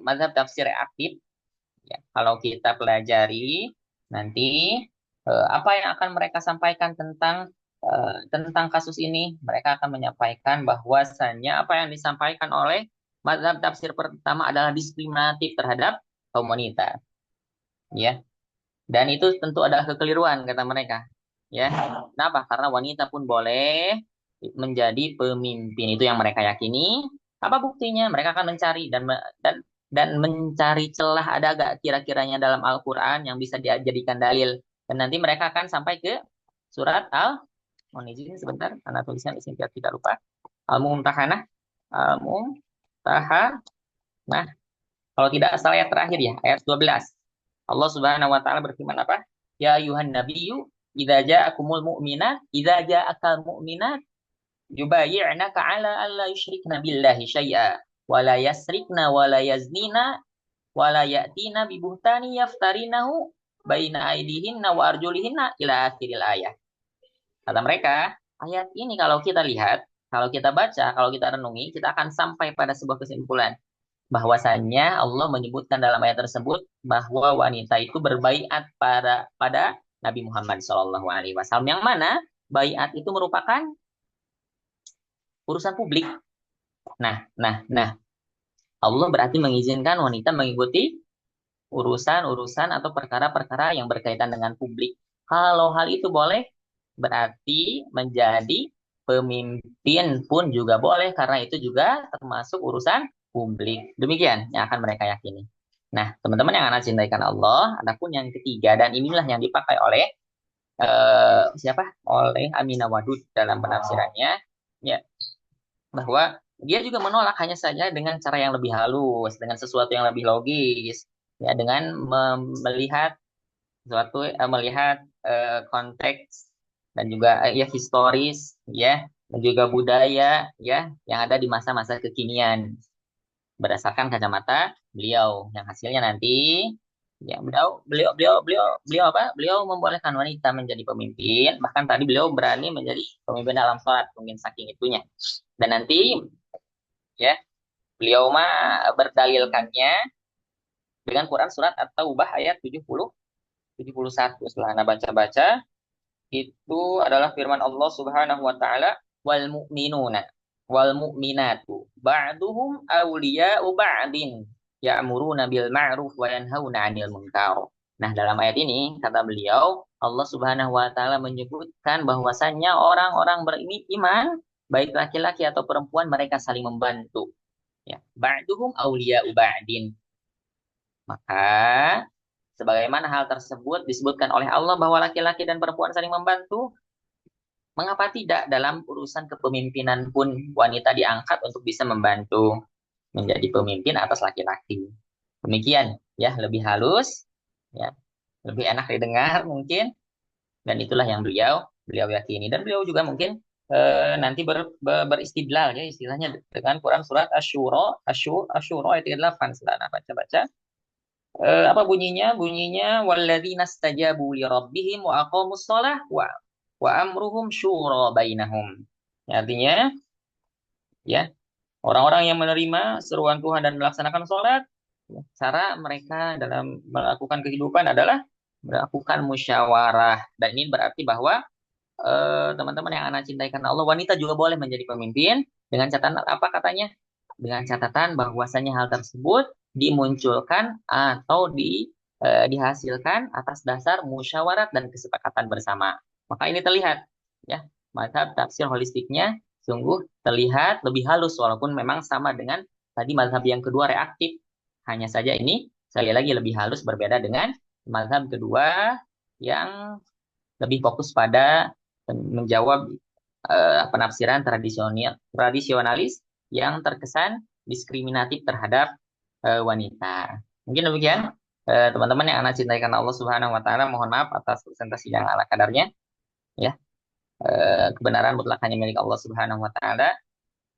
mazhab tafsir aktif. Ya, kalau kita pelajari nanti apa yang akan mereka sampaikan tentang kasus ini, mereka akan menyampaikan bahwasannya apa yang disampaikan oleh mazhab tafsir pertama adalah diskriminatif terhadap kaum wanita, ya. Dan itu tentu adalah kekeliruan kata mereka, ya. Kenapa? Karena wanita pun boleh menjadi pemimpin, itu yang mereka yakini. Apa buktinya? Mereka akan mencari dan mencari celah ada gak kira-kiranya dalam Al-Quran yang bisa dijadikan dalil. Dan nanti mereka akan sampai ke surat mohon izin sebentar, karena tulisan di sini biar tidak lupa. Al-Mumtahanah. Al-Mumtahanah. Nah, kalau tidak salah ayat terakhir ya, ayat 12. Allah Subhanahu wa taala berfirman apa? Ya ayuhan nabiyyu idza ja'akal mu'minat yubayyi'naka 'ala alla yusyrikna billahi syai'a wa la yasrikna wa la yaznina wa la ya'tina bi buhtani yaftarinahu baina aydihinna wa arjulihinna ila akhiril ayat. Kata mereka, ayat ini kalau kita lihat, kalau kita baca, kalau kita renungi, kita akan sampai pada sebuah kesimpulan bahwasannya Allah menyebutkan dalam ayat tersebut bahwa wanita itu berbaiat pada Nabi Muhammad SAW, yang mana baiat itu merupakan urusan publik. Nah, Allah berarti mengizinkan wanita mengikuti urusan-urusan atau perkara-perkara yang berkaitan dengan publik. Kalau hal itu boleh, berarti menjadi pemimpin pun juga boleh, karena itu juga termasuk urusan publik. Demikian yang akan mereka yakini. Nah, teman-teman yang anak cintaikan Allah, adapun yang ketiga, dan inilah yang dipakai oleh oleh Aminah Wadud dalam penafsirannya, ya, bahwa dia juga menolak hanya saja dengan cara yang lebih halus, dengan sesuatu yang lebih logis, ya, dengan melihat konteks dan juga ya historis, ya, dan juga budaya, ya, yang ada di masa-masa kekinian berdasarkan kacamata beliau, yang hasilnya nanti ya beliau membolehkan wanita menjadi pemimpin, bahkan tadi beliau berani menjadi pemimpin dalam sholat, mungkin saking itunya. Dan nanti ya beliau berdalilkannya dengan Quran surat At-Taubah ayat 71. Setelah Anda baca-baca, itu adalah firman Allah Subhanahu wa taala, wal mu'minuna wal mu'minatu ba'duhum awliya'u ba'din ya'muruna bil ma'ruf wa yanhauna 'anil munkar. Nah, dalam ayat ini kata beliau, Allah Subhanahu wa taala menyebutkan bahwasannya orang-orang beriman, baik laki-laki atau perempuan, mereka saling membantu. Ya, ba'duhum awliya'u ba'din. Maka sebagaimana hal tersebut disebutkan oleh Allah bahwa laki-laki dan perempuan saling membantu, mengapa tidak dalam urusan kepemimpinan pun wanita diangkat untuk bisa membantu menjadi pemimpin atas laki-laki. Demikian, ya, lebih halus, ya, lebih enak didengar mungkin, dan itulah yang beliau yakini. Dan beliau juga mungkin nanti beristidlal, ya, istilahnya dengan Quran surat Asy-Syura ayat 8. Setelah baca-baca, apa bunyinya? Bunyinya walladzina stajabu li rabbihim wa aqamus shalah wa amruhum syura bainahum. Ya, artinya ya, orang-orang yang menerima seruan Tuhan dan melaksanakan sholat, cara mereka dalam melakukan kehidupan adalah melakukan musyawarah. Dan ini berarti bahwa teman-teman yang anak cintaikan Allah, wanita juga boleh menjadi pemimpin dengan catatan apa katanya? Dengan catatan bahwasanya hal tersebut dimunculkan atau dihasilkan atas dasar musyawarat dan kesepakatan bersama. Maka ini terlihat, ya, mazhab tafsir holistiknya sungguh terlihat lebih halus, walaupun memang sama dengan Tadi mazhab yang kedua reaktif. Hanya saja ini sekali lagi lebih halus berbeda dengan mazhab kedua yang lebih fokus pada menjawab penafsiran tradisionalis yang terkesan diskriminatif terhadap wanita. Mungkin demikian teman-teman yang anak cintai karena Allah Subhanahu wa taala, mohon maaf atas presentasi yang ala kadarnya ya. Kebenaran mutlak hanya milik Allah Subhanahu wa taala.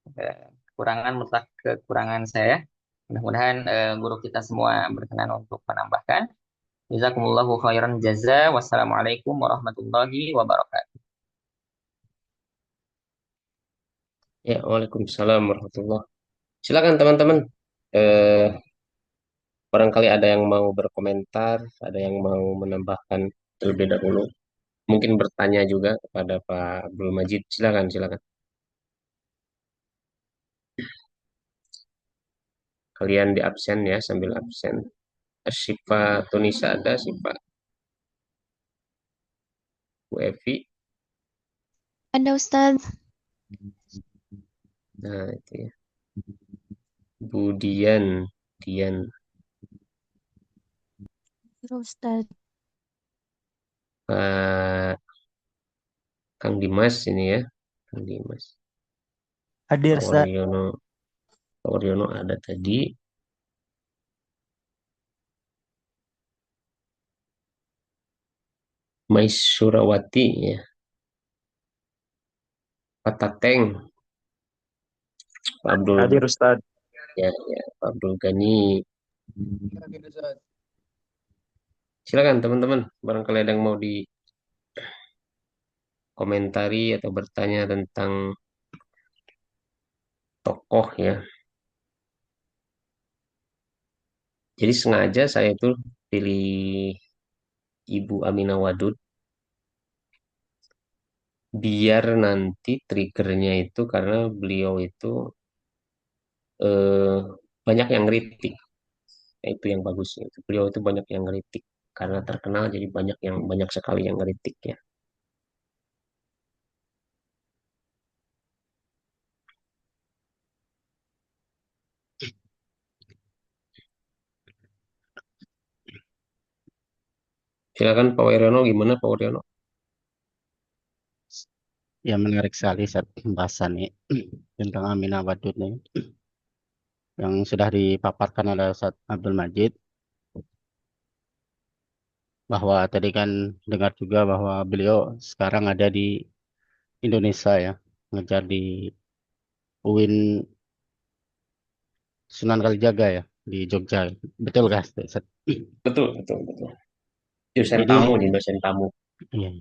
Kekurangan mutlak kekurangan saya. Mudah-mudahan guru kita semua berkenan untuk menambahkan. Jazakumullahu khairan jaza. Wassalamualaikum warahmatullahi wabarakatuh. Ya, waalaikumsalam warahmatullah. Silakan teman-teman. Eh, Barangkali ada yang mau berkomentar, ada yang mau menambahkan terlebih dahulu. Mungkin bertanya juga kepada Pak Abdul Majid. Silakan, silakan. Kalian di absen ya, sambil absen. Syifa Tunisa ada, Syifa Bu Evi. Ada Ustadz. Nah, itu ya. Bu Dian, Dian. Ada Ustadz. Pak Kang Dimas ini ya, Kang Dimas. Hadir, Pak Ustaz. Waryono, Pak Waryono ada tadi. Mais Surawati ya, Pak Tateng, Pak Abdul Hadir, Ustaz. ya, ya, Pak Abdul Gani. Hadir, Ustaz. Silakan teman-teman, barangkali ada yang mau dikomentari atau bertanya tentang tokoh ya. Jadi sengaja saya itu pilih Ibu Aminah Wadud biar nanti triggernya itu karena beliau itu eh, banyak yang kritik. Nah, itu yang bagusnya. Beliau itu banyak yang kritik karena terkenal jadi banyak sekali yang kritik ya. Silakan Pak Wiryono, gimana Pak Wiryono? Ya menarik sekali Ustaz, pembahasan ini tentang Aminah Wadud nih yang sudah dipaparkan oleh Ustaz Abdul Majid, bahwa tadi kan dengar juga bahwa beliau sekarang ada di Indonesia ya, ngejar di UIN Sunan Kalijaga ya di Jogja. Betul kah Ustaz? Betul, betul, betul. Dosen Jadi tamu nih, dosen tamu. iya,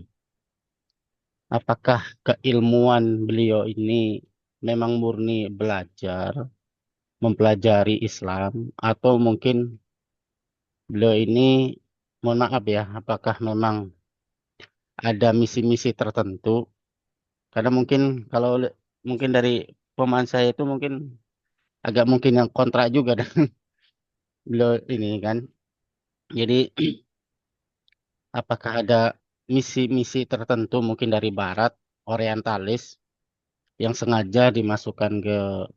apakah keilmuan beliau ini memang murni belajar, mempelajari Islam, atau mungkin beliau ini, mohon maaf ya, apakah memang ada misi-misi tertentu? Karena mungkin kalau mungkin dari pemahaman saya itu mungkin agak mungkin yang kontra juga dengan beliau ini kan. Jadi apakah ada misi-misi tertentu mungkin dari Barat, Orientalis yang sengaja dimasukkan ke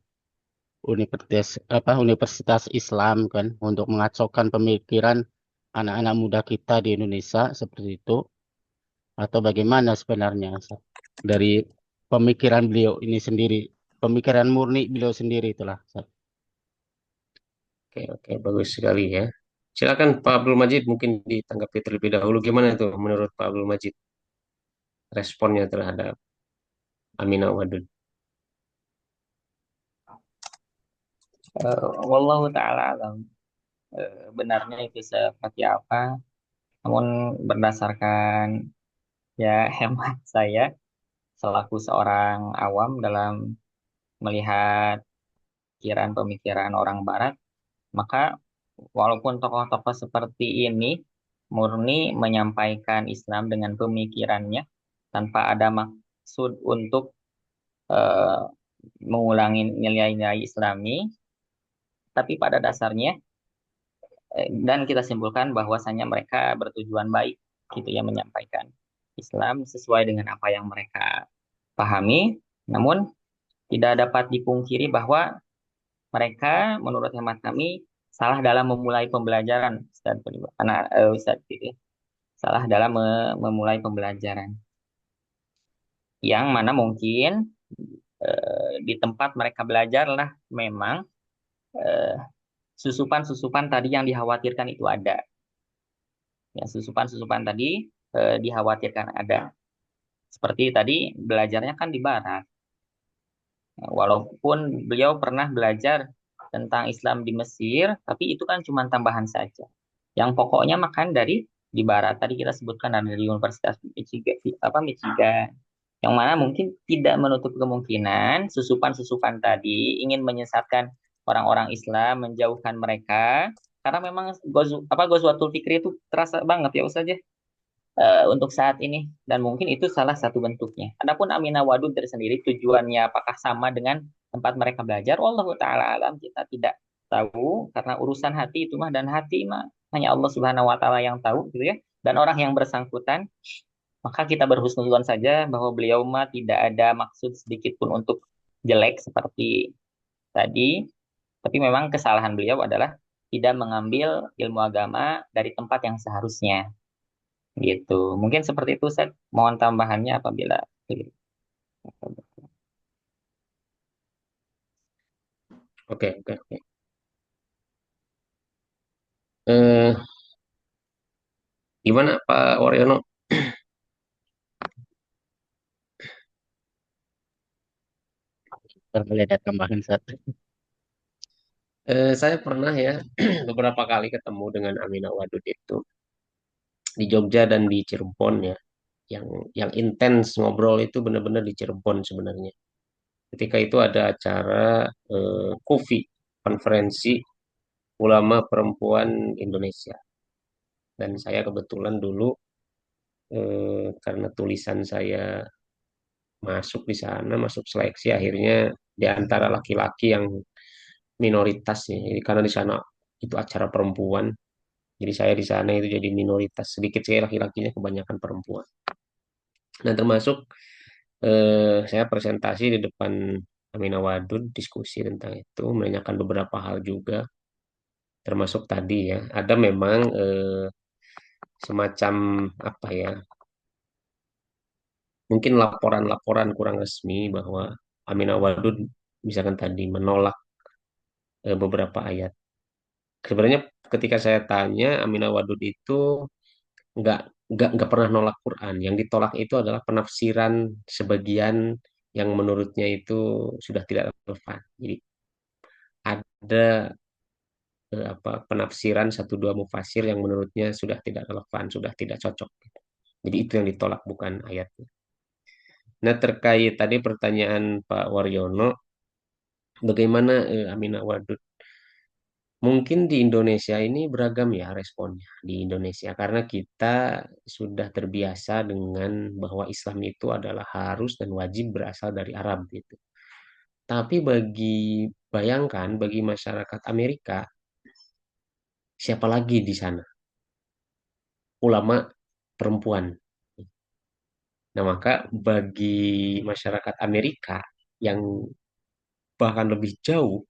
Universitas Islam kan untuk mengacaukan pemikiran anak-anak muda kita di Indonesia seperti itu, atau bagaimana sebenarnya Ustaz? Dari pemikiran beliau ini sendiri, pemikiran murni beliau sendiri itulah Ustaz. Oke, oke, bagus sekali ya. Silakan Pak Abdul Majid mungkin ditanggapi terlebih dahulu. Gimana itu menurut Pak Abdul Majid responnya terhadap Aminah Wadud? Wallahu taala alam. Benarnya itu seperti apa? Namun berdasarkan ya hemat saya selaku seorang awam dalam melihat pemikiran orang Barat, maka walaupun tokoh-tokoh seperti ini murni menyampaikan Islam dengan pemikirannya tanpa ada maksud untuk eh, mengulangi nilai-nilai Islami, tapi pada dasarnya dan kita simpulkan bahwasanya mereka bertujuan baik gitu ya menyampaikan Islam sesuai dengan apa yang mereka pahami, namun tidak dapat dipungkiri bahwa mereka menurut hemat kami salah dalam memulai pembelajaran, Ustaz. Karena Ustaz gitu, ya. Salah dalam memulai pembelajaran. Yang mana mungkin di tempat mereka belajar lah memang eh, susupan-susupan tadi yang dikhawatirkan itu ada. Ya, susupan-susupan tadi dikhawatirkan ada. Seperti tadi belajarnya kan di barat. Nah, walaupun beliau pernah belajar tentang Islam di Mesir, tapi itu kan cuma tambahan saja. Yang pokoknya makan dari di barat. Tadi kita sebutkan ada dari Universitas Michigan, Michigan. Yang mana mungkin tidak menutup kemungkinan susupan-susupan tadi ingin menyesatkan orang-orang Islam, menjauhkan mereka. Karena memang Ghazwatul Fikri itu terasa banget ya Ustaz ya untuk saat ini dan mungkin itu salah satu bentuknya. Adapun Aminah Wadud tersendiri tujuannya apakah sama dengan tempat mereka belajar? Wallahu taala alam kita tidak tahu karena urusan hati itu mah dan hati mah hanya Allah Subhanahu wa taala yang tahu gitu ya. Dan orang yang bersangkutan maka kita berhusnuzon saja bahwa beliau mah tidak ada maksud sedikit pun untuk jelek seperti tadi, tapi memang kesalahan beliau adalah tidak mengambil ilmu agama dari tempat yang seharusnya. Gitu. Mungkin seperti itu, Ustaz. Mohon tambahannya apabila Oke, oke, oke. Eh, Gimana Pak Waryono? Boleh ada tambahan satu. Saya pernah ya beberapa kali ketemu dengan Aminah Wadud itu di Jogja dan di Cirebon ya. Yang intens ngobrol itu benar-benar di Cirebon sebenarnya. Ketika itu ada acara KUFI, konferensi ulama perempuan Indonesia. Dan saya kebetulan dulu karena tulisan saya masuk di sana, masuk seleksi, akhirnya di antara laki-laki yang minoritas ya. Jadi karena di sana itu acara perempuan, jadi saya di sana itu jadi minoritas, sedikit sekali laki-lakinya, kebanyakan perempuan. Dan termasuk saya presentasi di depan Aminah Wadud, diskusi tentang itu, menanyakan beberapa hal juga, termasuk tadi ya, ada memang semacam apa ya, mungkin laporan-laporan kurang resmi bahwa Aminah Wadud misalkan tadi menolak beberapa ayat. Sebenarnya ketika saya tanya, Aminah Wadud itu nggak nggak pernah nolak Quran. Yang ditolak itu adalah penafsiran sebagian yang menurutnya itu sudah tidak relevan. Jadi ada apa penafsiran satu dua mufasir yang menurutnya sudah tidak relevan, sudah tidak cocok. Jadi itu yang ditolak bukan ayatnya. Nah terkait tadi pertanyaan Pak Waryono, bagaimana Aminah Wadud? Mungkin di Indonesia ini beragam ya responnya di Indonesia karena kita sudah terbiasa dengan bahwa Islam itu adalah harus dan wajib berasal dari Arab gitu. Tapi bayangkan bagi masyarakat Amerika, siapa lagi di sana? Ulama perempuan. Nah, maka bagi masyarakat Amerika yang bahkan lebih jauh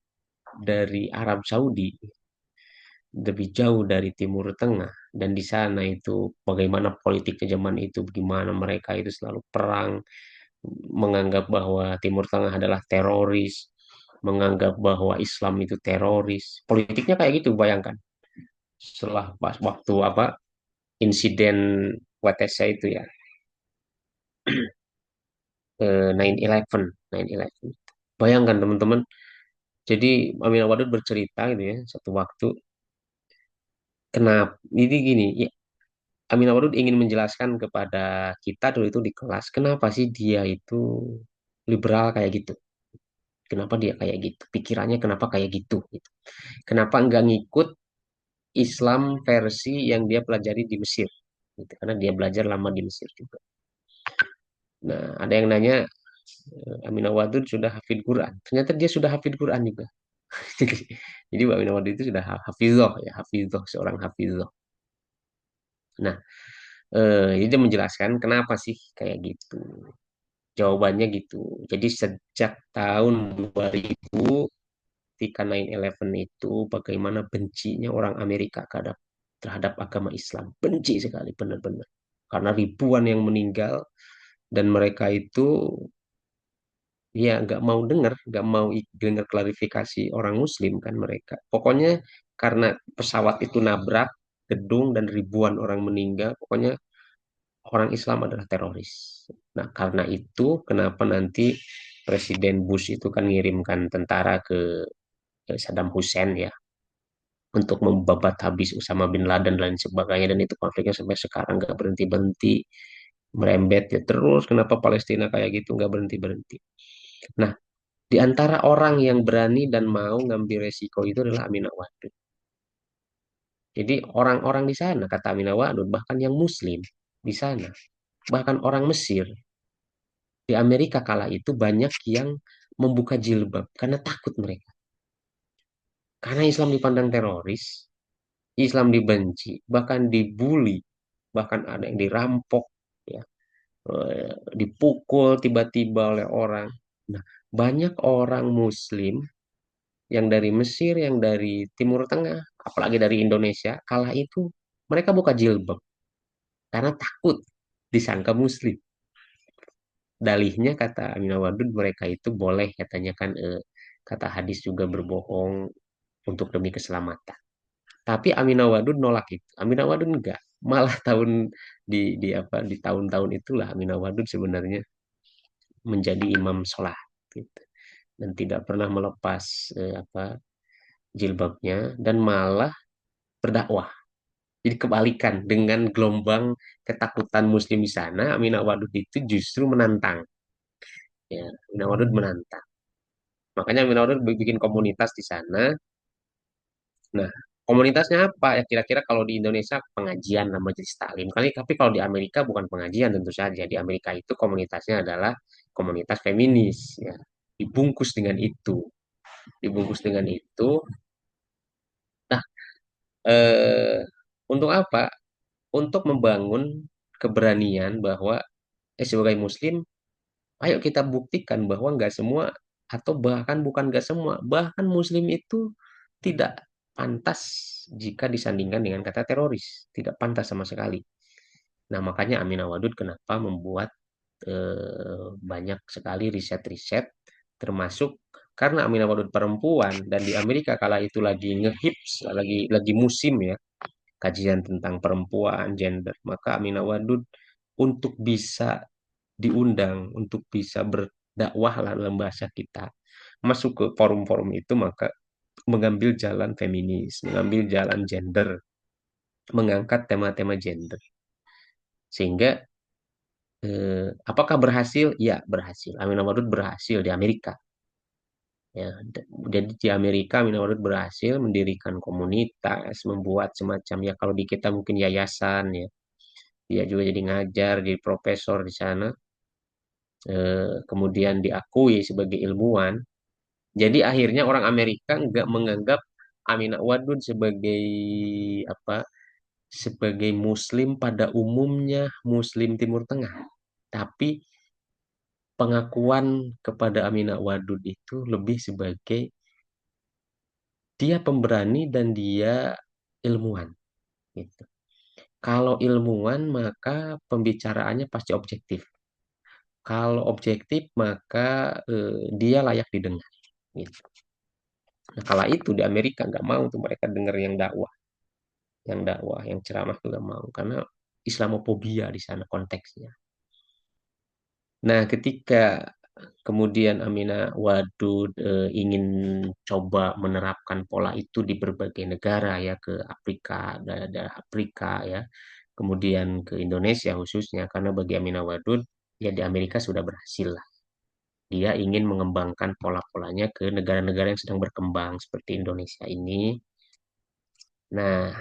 dari Arab Saudi, lebih jauh dari Timur Tengah, dan di sana itu bagaimana politiknya zaman itu, bagaimana mereka itu selalu perang, menganggap bahwa Timur Tengah adalah teroris, menganggap bahwa Islam itu teroris. Politiknya kayak gitu, bayangkan. Setelah pas waktu apa insiden WTC itu ya, 9/11, 9/11. Bayangkan teman-teman. Jadi Aminah Wadud bercerita gitu ya, satu waktu, kenapa, ini gini, ya, Aminah Wadud ingin menjelaskan kepada kita dulu itu di kelas, kenapa sih dia itu liberal kayak gitu. Kenapa dia kayak gitu? Pikirannya kenapa kayak gitu? Gitu. Kenapa nggak ngikut Islam versi yang dia pelajari di Mesir? Gitu. Karena dia belajar lama di Mesir juga. Nah, ada yang nanya, Aminah Wadud sudah hafid Quran. Ternyata dia sudah hafid Quran juga. Jadi Mbak Aminah Wadud itu sudah hafizah ya, hafizah, seorang hafizah. Nah, dia menjelaskan kenapa sih kayak gitu. Jawabannya gitu. Jadi sejak tahun 2000 ketika 9/11 itu bagaimana bencinya orang Amerika terhadap agama Islam. Benci sekali benar-benar. Karena ribuan yang meninggal dan mereka itu ya nggak mau dengar klarifikasi orang Muslim kan mereka. Pokoknya karena pesawat itu nabrak gedung dan ribuan orang meninggal, pokoknya orang Islam adalah teroris. Nah, karena itu kenapa nanti Presiden Bush itu kan ngirimkan tentara ke Saddam Hussein ya untuk membabat habis Usama bin Laden dan lain sebagainya, dan itu konfliknya sampai sekarang nggak berhenti-berhenti merembet ya terus. Kenapa Palestina kayak gitu nggak berhenti-berhenti. Nah, di antara orang yang berani dan mau ngambil resiko itu adalah Aminah Wadud. Jadi orang-orang di sana, kata Aminah Wadud, bahkan yang Muslim di sana, bahkan orang Mesir, di Amerika kala itu banyak yang membuka jilbab karena takut mereka. Karena Islam dipandang teroris, Islam dibenci, bahkan dibully, bahkan ada yang dirampok, ya, dipukul tiba-tiba oleh orang. Nah, banyak orang Muslim yang dari Mesir, yang dari Timur Tengah, apalagi dari Indonesia, kala itu mereka buka jilbab karena takut disangka Muslim. Dalihnya kata Aminah Wadud mereka itu boleh katanya kan kata hadis juga berbohong untuk demi keselamatan. Tapi Aminah Wadud nolak itu. Aminah Wadud enggak. Malah di tahun-tahun itulah Aminah Wadud sebenarnya menjadi imam sholat gitu. Dan tidak pernah melepas jilbabnya dan malah berdakwah. Jadi kebalikan dengan gelombang ketakutan Muslim di sana, Aminah Wadud itu justru menantang. Ya, Aminah Wadud menantang. Makanya Aminah Wadud bikin komunitas di sana. Nah, komunitasnya apa? Ya kira-kira kalau di Indonesia pengajian nama Majelis Taklim. Tapi kalau di Amerika bukan pengajian tentu saja. Di Amerika itu komunitasnya adalah komunitas feminis. Ya, dibungkus dengan itu. Dibungkus dengan itu. Nah, eh, untuk apa? Untuk membangun keberanian bahwa sebagai Muslim, ayo kita buktikan bahwa nggak semua atau bahkan bukan nggak semua, bahkan Muslim itu tidak pantas jika disandingkan dengan kata teroris, tidak pantas sama sekali. Nah, makanya Aminah Wadud kenapa membuat banyak sekali riset-riset, termasuk karena Aminah Wadud perempuan dan di Amerika kala itu lagi ngehips, lagi musim ya kajian tentang perempuan, gender, maka Aminah Wadud untuk bisa diundang, untuk bisa berdakwah dalam bahasa kita, masuk ke forum-forum itu, maka mengambil jalan feminis, mengambil jalan gender, mengangkat tema-tema gender. Sehingga apakah berhasil? Ya, berhasil. Aminah Wadud berhasil di Amerika. Ya, jadi di Amerika Aminah Wadud berhasil mendirikan komunitas, membuat semacam ya kalau di kita mungkin yayasan ya. Dia juga jadi ngajar, jadi profesor di sana. Kemudian diakui sebagai ilmuwan. Jadi akhirnya orang Amerika nggak menganggap Aminah Wadud sebagai apa? Sebagai Muslim pada umumnya, Muslim Timur Tengah. Tapi pengakuan kepada Aminah Wadud itu lebih sebagai dia pemberani dan dia ilmuwan. Gitu. Kalau ilmuwan maka pembicaraannya pasti objektif. Kalau objektif maka dia layak didengar. Gitu. Nah, kala itu di Amerika nggak mau tuh mereka dengar yang ceramah juga mau karena Islamophobia di sana konteksnya. Nah, ketika kemudian Aminah Wadud ingin coba menerapkan pola itu di berbagai negara ya ke Afrika, daerah Afrika ya, kemudian ke Indonesia khususnya karena bagi Aminah Wadud ya di Amerika sudah berhasil lah. Dia ingin mengembangkan pola-polanya ke negara-negara yang sedang berkembang seperti Indonesia ini. Nah,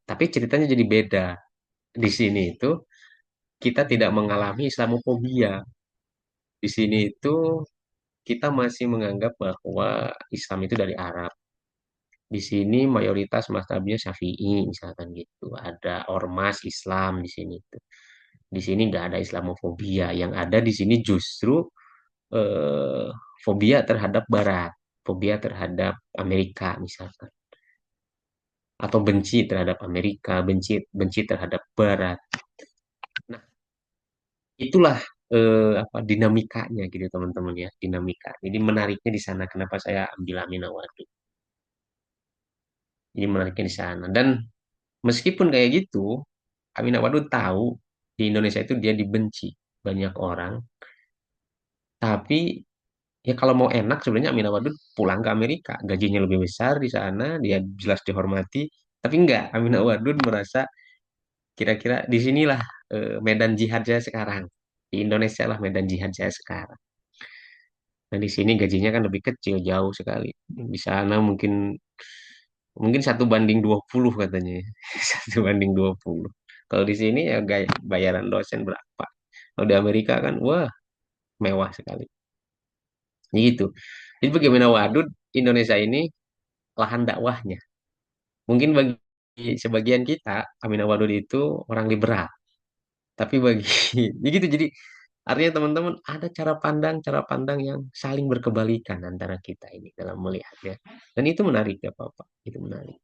tapi ceritanya jadi beda. Di sini itu kita tidak mengalami Islamophobia. Di sini itu kita masih menganggap bahwa Islam itu dari Arab. Di sini mayoritas mazhabnya Syafi'i misalkan gitu. Ada ormas Islam di sini itu. Di sini nggak ada Islamofobia. Yang ada di sini justru eh, fobia terhadap Barat, fobia terhadap Amerika misalkan, atau benci terhadap Amerika, benci benci terhadap Barat. Nah, itulah apa dinamikanya gitu teman-teman ya, dinamika. Jadi menariknya di sana kenapa saya ambil Amina Wadud. Jadi menariknya di sana. Dan meskipun kayak gitu, Amina Wadud tahu di Indonesia itu dia dibenci banyak orang, tapi ya kalau mau enak sebenarnya Amina Wadud pulang ke Amerika, gajinya lebih besar di sana, dia jelas dihormati. Tapi enggak, Amina Wadud merasa kira-kira di sinilah medan jihad saya sekarang. Di Indonesia lah medan jihad saya sekarang. Nah, di sini gajinya kan lebih kecil, jauh sekali. Di sana mungkin mungkin 1:20 katanya. 1:20. Kalau di sini ya bayaran dosen berapa? Kalau di Amerika kan, wah, mewah sekali. Gitu. Jadi bagaimana wadud Indonesia ini lahan dakwahnya. Mungkin bagi sebagian kita, Amina Wadud itu orang liberal. Tapi bagi, ya gitu. Jadi artinya teman-teman ada cara pandang yang saling berkebalikan antara kita ini dalam melihatnya. Dan itu menarik ya Bapak. Itu menarik.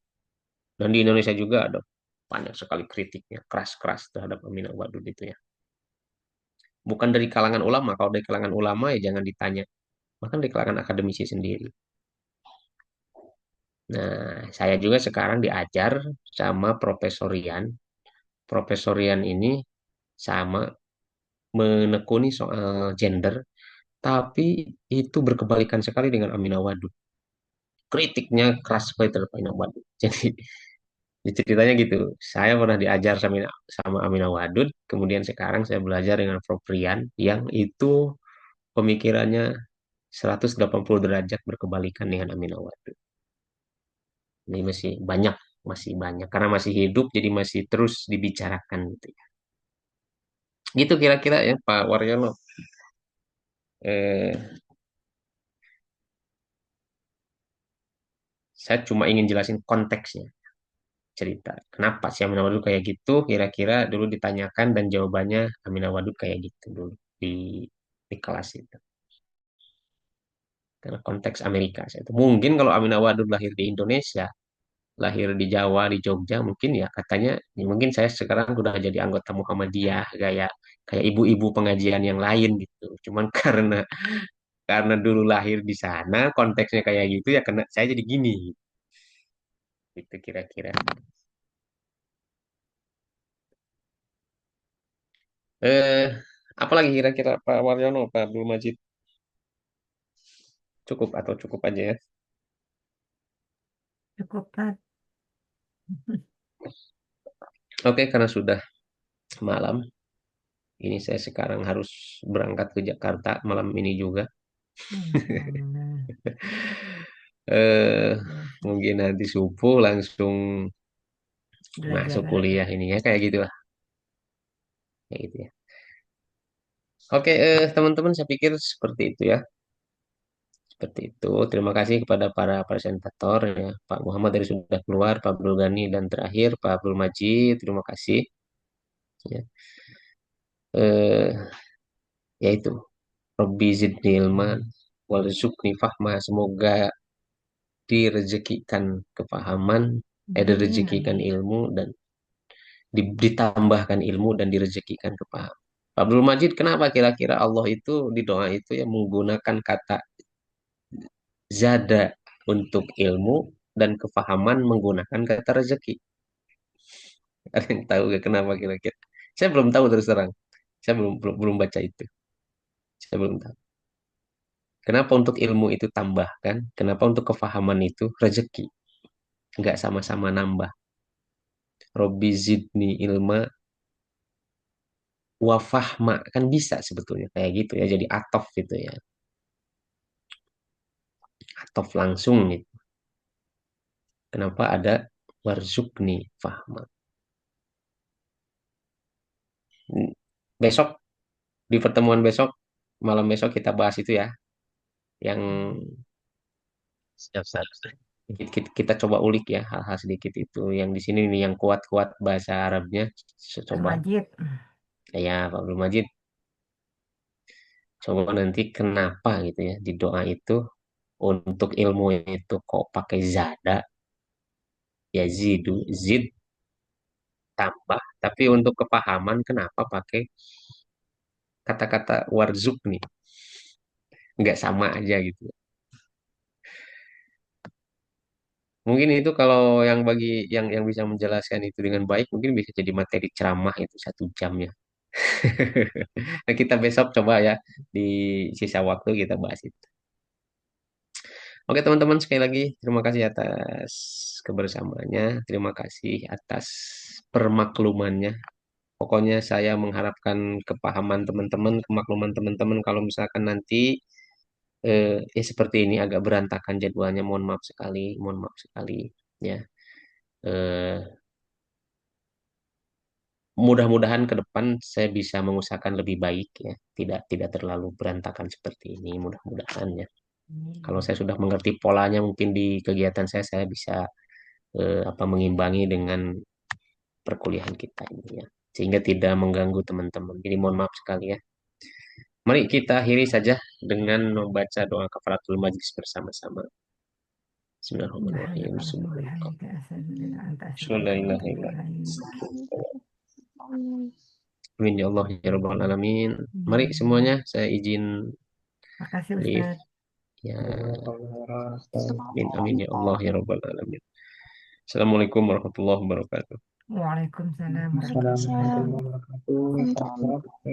Dan di Indonesia juga ada banyak sekali kritiknya, keras-keras terhadap Amina Wadud itu ya. Bukan dari kalangan ulama, kalau dari kalangan ulama ya jangan ditanya. Bahkan dari kalangan akademisi sendiri. Nah, saya juga sekarang diajar sama profesorian. Profesorian ini sama menekuni soal gender, tapi itu berkebalikan sekali dengan Amina Wadud. Kritiknya keras sekali terhadap Amina Wadud. Jadi ceritanya gitu, saya pernah diajar sama Amina Wadud, kemudian sekarang saya belajar dengan Prof. Rian yang itu pemikirannya 180 derajat berkebalikan dengan Amina Wadud. Ini masih banyak, karena masih hidup, jadi masih terus dibicarakan gitu ya. Gitu kira-kira ya Pak Waryono. Eh, saya cuma ingin jelasin konteksnya, cerita. Kenapa sih Amina Wadud kayak gitu? Kira-kira dulu ditanyakan dan jawabannya Amina Wadud kayak gitu dulu di kelas itu. Karena konteks Amerika. Mungkin kalau Amina Wadud lahir di Indonesia, lahir di Jawa, di Jogja, mungkin ya katanya, ya mungkin saya sekarang udah jadi anggota Muhammadiyah, kayak kayak ibu-ibu pengajian yang lain gitu. Cuman karena dulu lahir di sana, konteksnya kayak gitu ya, kena saya jadi gini. Itu kira-kira. Eh, Apalagi kira-kira Pak Waryono, Pak Abdul Majid, cukup atau cukup aja ya? Cukup, Pak. Oke, karena sudah malam, ini saya sekarang harus berangkat ke Jakarta malam ini juga. Hmm. eh Biasa. Mungkin nanti subuh langsung Belajar masuk lagi. kuliah ini ya kayak gitulah, kayak gitu ya. Oke, teman-teman, saya pikir seperti itu ya. Seperti itu. Terima kasih kepada para presentator ya. Pak Muhammad dari sudah keluar, Pak Abdul Ghani, dan terakhir Pak Abdul Majid. Terima kasih. Ya. Eh, Yaitu Robbi zidni ilman warzuqni fahma. Semoga direzekikan kepahaman, Amin, direzekikan amin. ilmu, dan ditambahkan ilmu dan direzekikan kepahaman. Pak Abdul Majid, kenapa kira-kira Allah itu di doa itu ya menggunakan kata zada untuk ilmu dan kefahaman menggunakan kata rezeki? Ada yang tahu gak kenapa kira-kira? Saya belum tahu terus terang. Saya belum baca itu. Saya belum tahu. Kenapa untuk ilmu itu tambahkan? Kenapa untuk kefahaman itu rezeki? Nggak sama-sama nambah. Robbi zidni ilma wa fahma. Kan bisa sebetulnya kayak gitu ya. Jadi atof gitu ya. Atof langsung gitu. Kenapa ada warzukni fahma? Besok, di pertemuan besok, malam besok kita bahas itu ya. Yang Siap, Ustaz. kita coba ulik ya hal-hal sedikit itu. Yang di sini nih yang kuat-kuat bahasa Arabnya. Pak Coba Majid. ya Pak Abdul Majid. Coba nanti kenapa gitu ya di doa itu untuk ilmu itu kok pakai zada, ya zidu, zid tambah. Tapi untuk kepahaman kenapa pakai kata-kata warzuk nih? Nggak sama aja gitu. Mungkin itu kalau yang bagi yang bisa menjelaskan itu dengan baik, mungkin bisa jadi materi ceramah itu 1 jam ya. Nah, kita besok coba ya di sisa waktu kita bahas itu. Oke teman-teman, sekali lagi terima kasih atas kebersamaannya, terima kasih atas permaklumannya. Pokoknya saya mengharapkan kepahaman teman-teman, kemakluman teman-teman kalau misalkan nanti ya seperti ini agak berantakan jadwalnya, mohon maaf sekali ya. Eh, Mudah-mudahan ke depan saya bisa mengusahakan lebih baik ya, tidak terlalu berantakan seperti ini, mudah-mudahan ya. Kalau saya sudah mengerti polanya mungkin di kegiatan saya bisa mengimbangi dengan perkuliahan kita ini ya, sehingga tidak mengganggu teman-teman. Jadi mohon maaf sekali ya. Mari kita akhiri saja dengan membaca doa kafaratul majlis bersama-sama. Bismillahirrahmanirrahim. Amin ya Allah ya Rabbal Alamin. Mari semuanya saya izin Makasih live Ustaz. ya. Amin amin ya Allah ya Rabbal Alamin. Assalamualaikum warahmatullahi wabarakatuh. Waalaikumsalam Waalaikumsalam warahmatullahi wabarakatuh. warahmatullahi wabarakatuh.